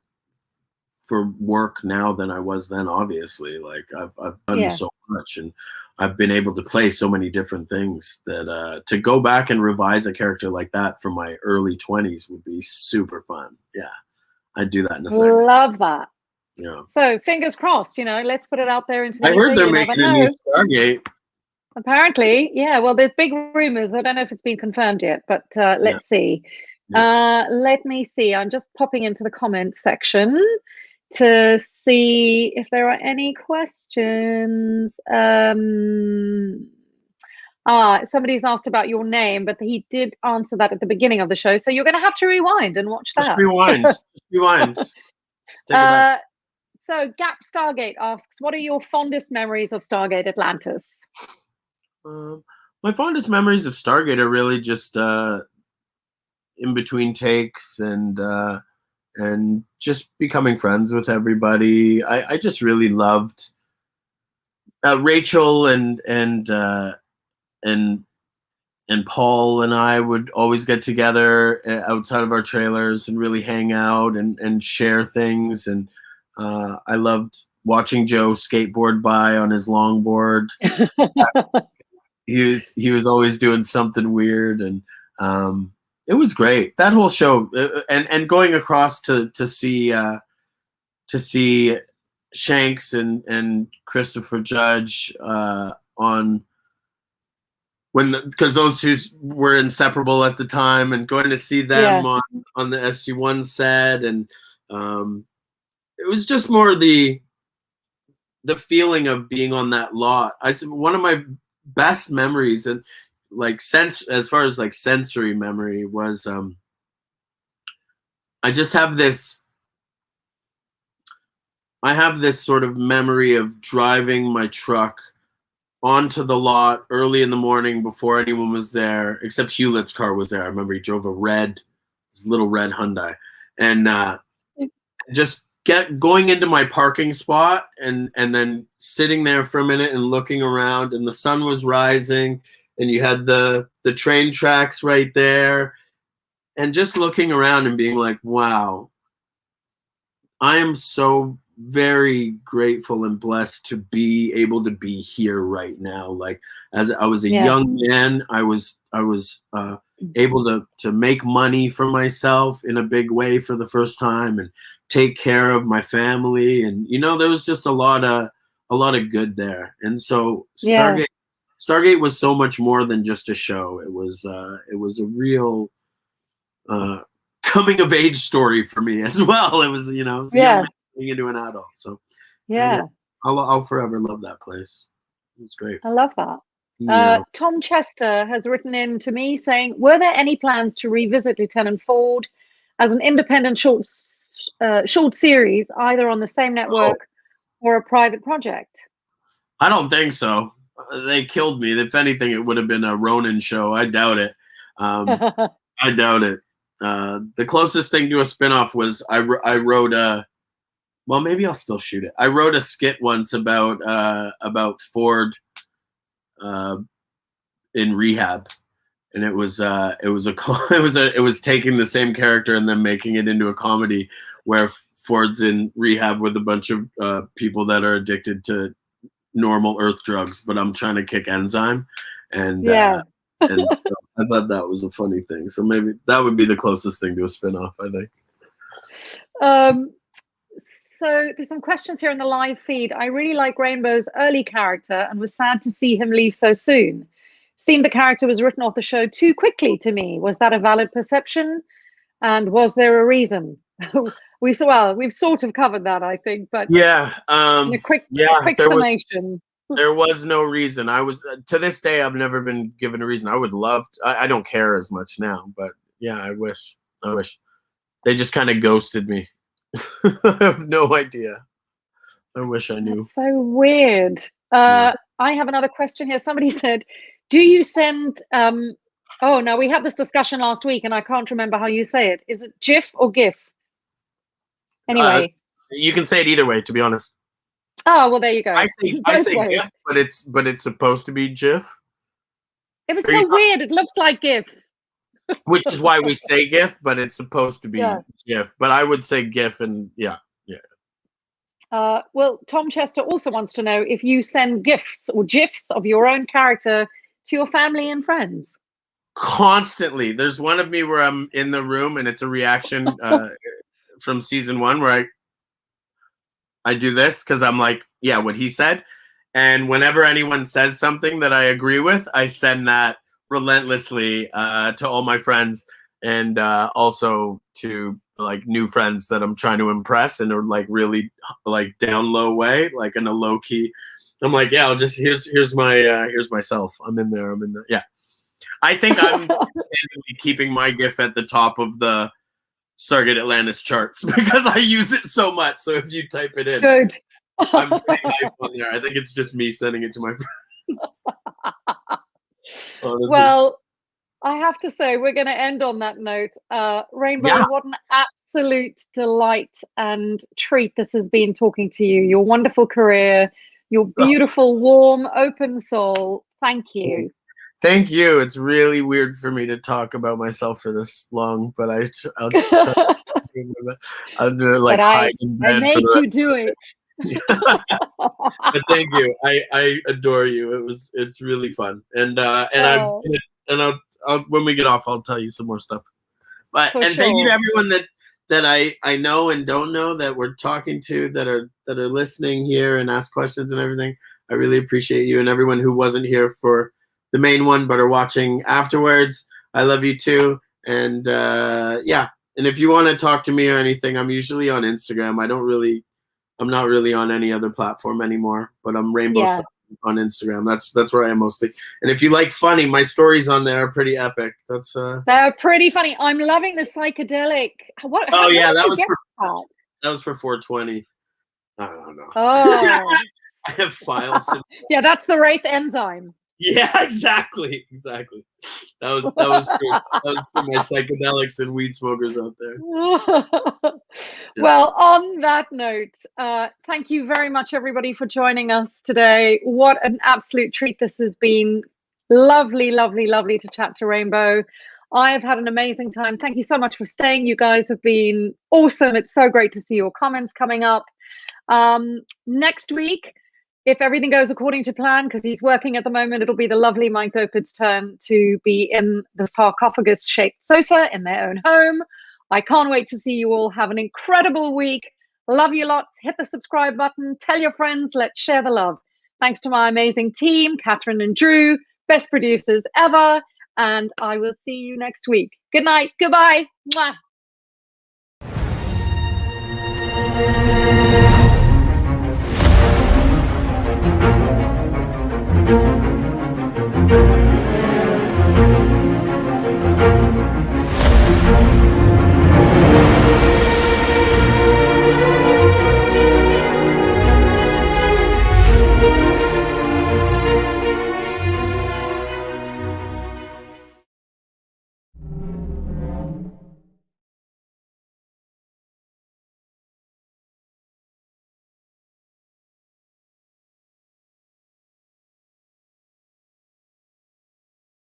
work now than I was then. Obviously, like I've done so much, and I've been able to play so many different things that to go back and revise a character like that from my early 20s would be super fun. Yeah, I'd do that in a second. Love that. Yeah. So fingers crossed, let's put it out there into the I heard they're making a new Stargate. Apparently, yeah. Well, there's big rumors. I don't know if it's been confirmed yet, but let's see. Let me see. I'm just popping into the comments section to see if there are any questions. Somebody's asked about your name, but he did answer that at the beginning of the show. So you're going to have to rewind and watch that. Just rewind. Just rewind. So Gap Stargate asks, what are your fondest memories of Stargate Atlantis? My fondest memories of Stargate are really just in between takes and just becoming friends with everybody. I just really loved Rachel and Paul and I would always get together outside of our trailers and really hang out and share things. And I loved watching Joe skateboard by on his longboard. He was always doing something weird, and it was great. That whole show, and going across to see Shanks and Christopher Judge on because those two were inseparable at the time, and going to see them on the SG1 set, and it was just more the feeling of being on that lot. I said one of my best memories, and like as far as like sensory memory, was I have this sort of memory of driving my truck onto the lot early in the morning before anyone was there, except Hewlett's car was there. I remember he drove this little red Hyundai, and just going into my parking spot and then sitting there for a minute and looking around, and the sun was rising, and you had the train tracks right there, and just looking around and being like, wow, I am so very grateful and blessed to be able to be here right now. Like, as I was a young man, I was able to make money for myself in a big way for the first time, and take care of my family, and there was just a lot of good there. And so Stargate was so much more than just a show. It was a real coming of age story for me as well. It was turning into an adult. So I'll forever love that place. It was great. I love that. Tom Chester has written in to me saying, were there any plans to revisit Lieutenant Ford as an independent short series, either on the same network or a private project? I don't think so. They killed me. If anything, it would have been a Ronin show. I doubt it. I doubt it. The closest thing to a spinoff was I wrote well, maybe I'll still shoot it. I wrote a skit once about Ford in rehab, and it was taking the same character and then making it into a comedy where Ford's in rehab with a bunch of people that are addicted to normal Earth drugs, but I'm trying to kick enzyme, and and so I thought that was a funny thing. So maybe that would be the closest thing to a spin-off, I think. So there's some questions here in the live feed. I really like Rainbow's early character and was sad to see him leave so soon. Seemed the character was written off the show too quickly to me. Was that a valid perception? And was there a reason? We've sort of covered that, I think, but in a quick summation. There was no reason. I was to this day I've never been given a reason. I would love to, I don't care as much now, but yeah, I wish they just kind of ghosted me. I have no idea. I wish I knew. That's so weird. I have another question here. Somebody said, do you send oh no, we had this discussion last week and I can't remember how you say it. Is it GIF or GIF? Anyway. You can say it either way, to be honest. Oh well, there you go. I say GIF, but it's supposed to be GIF. It was so weird. It looks like GIF. Which is why we say GIF, but it's supposed to be GIF. But I would say GIF, and yeah. Well, Tom Chester also wants to know if you send GIFs or GIFs of your own character to your family and friends. Constantly. There's one of me where I'm in the room and it's a reaction from season 1 where I do this because I'm like, yeah, what he said. And whenever anyone says something that I agree with, I send that relentlessly to all my friends, and also to like new friends that I'm trying to impress in a like really like down low way, like in a low key. I'm like, yeah, I'll just here's myself. I'm in there. Yeah. I think I'm keeping my GIF at the top of the Stargate Atlantis charts because I use it so much. So if you type it in, good. I'm pretty hype on there. I think it's just me sending it to my friends. Well, I have to say, we're going to end on that note. Rainbow, what an absolute delight and treat this has been talking to you. Your wonderful career, your beautiful, warm, open soul. Thank you. Thank you. It's really weird for me to talk about myself for this long, but I'll just try to I'll do it like hide in bed. I make you do it. But thank you. I adore you. It's really fun, and I'll when we get off, I'll tell you some more stuff. But thank you to everyone that I know and don't know that we're talking to, that are listening here and ask questions and everything. I really appreciate you, and everyone who wasn't here for the main one but are watching afterwards. I love you too, and yeah. And if you want to talk to me or anything, I'm usually on Instagram. I'm not really on any other platform anymore, but I'm Rainbow Sun on Instagram. That's where I am mostly. And if you like funny, my stories on there are pretty epic. They're pretty funny. I'm loving the psychedelic. That was for 420. I don't know. Oh. I have files. Yeah, that's the Wraith enzyme. Yeah, exactly. That was for my psychedelics and weed smokers out there. Well, on that note, thank you very much, everybody, for joining us today. What an absolute treat this has been. Lovely, lovely, lovely to chat to Rainbow. I've had an amazing time. Thank you so much for staying. You guys have been awesome. It's so great to see your comments coming up. Next week, if everything goes according to plan, because he's working at the moment, it'll be the lovely Mike Dopit's turn to be in the sarcophagus-shaped sofa in their own home. I can't wait to see you all. Have an incredible week. Love you lots. Hit the subscribe button. Tell your friends. Let's share the love. Thanks to my amazing team, Catherine and Drew, best producers ever. And I will see you next week. Good night. Goodbye. Mwah.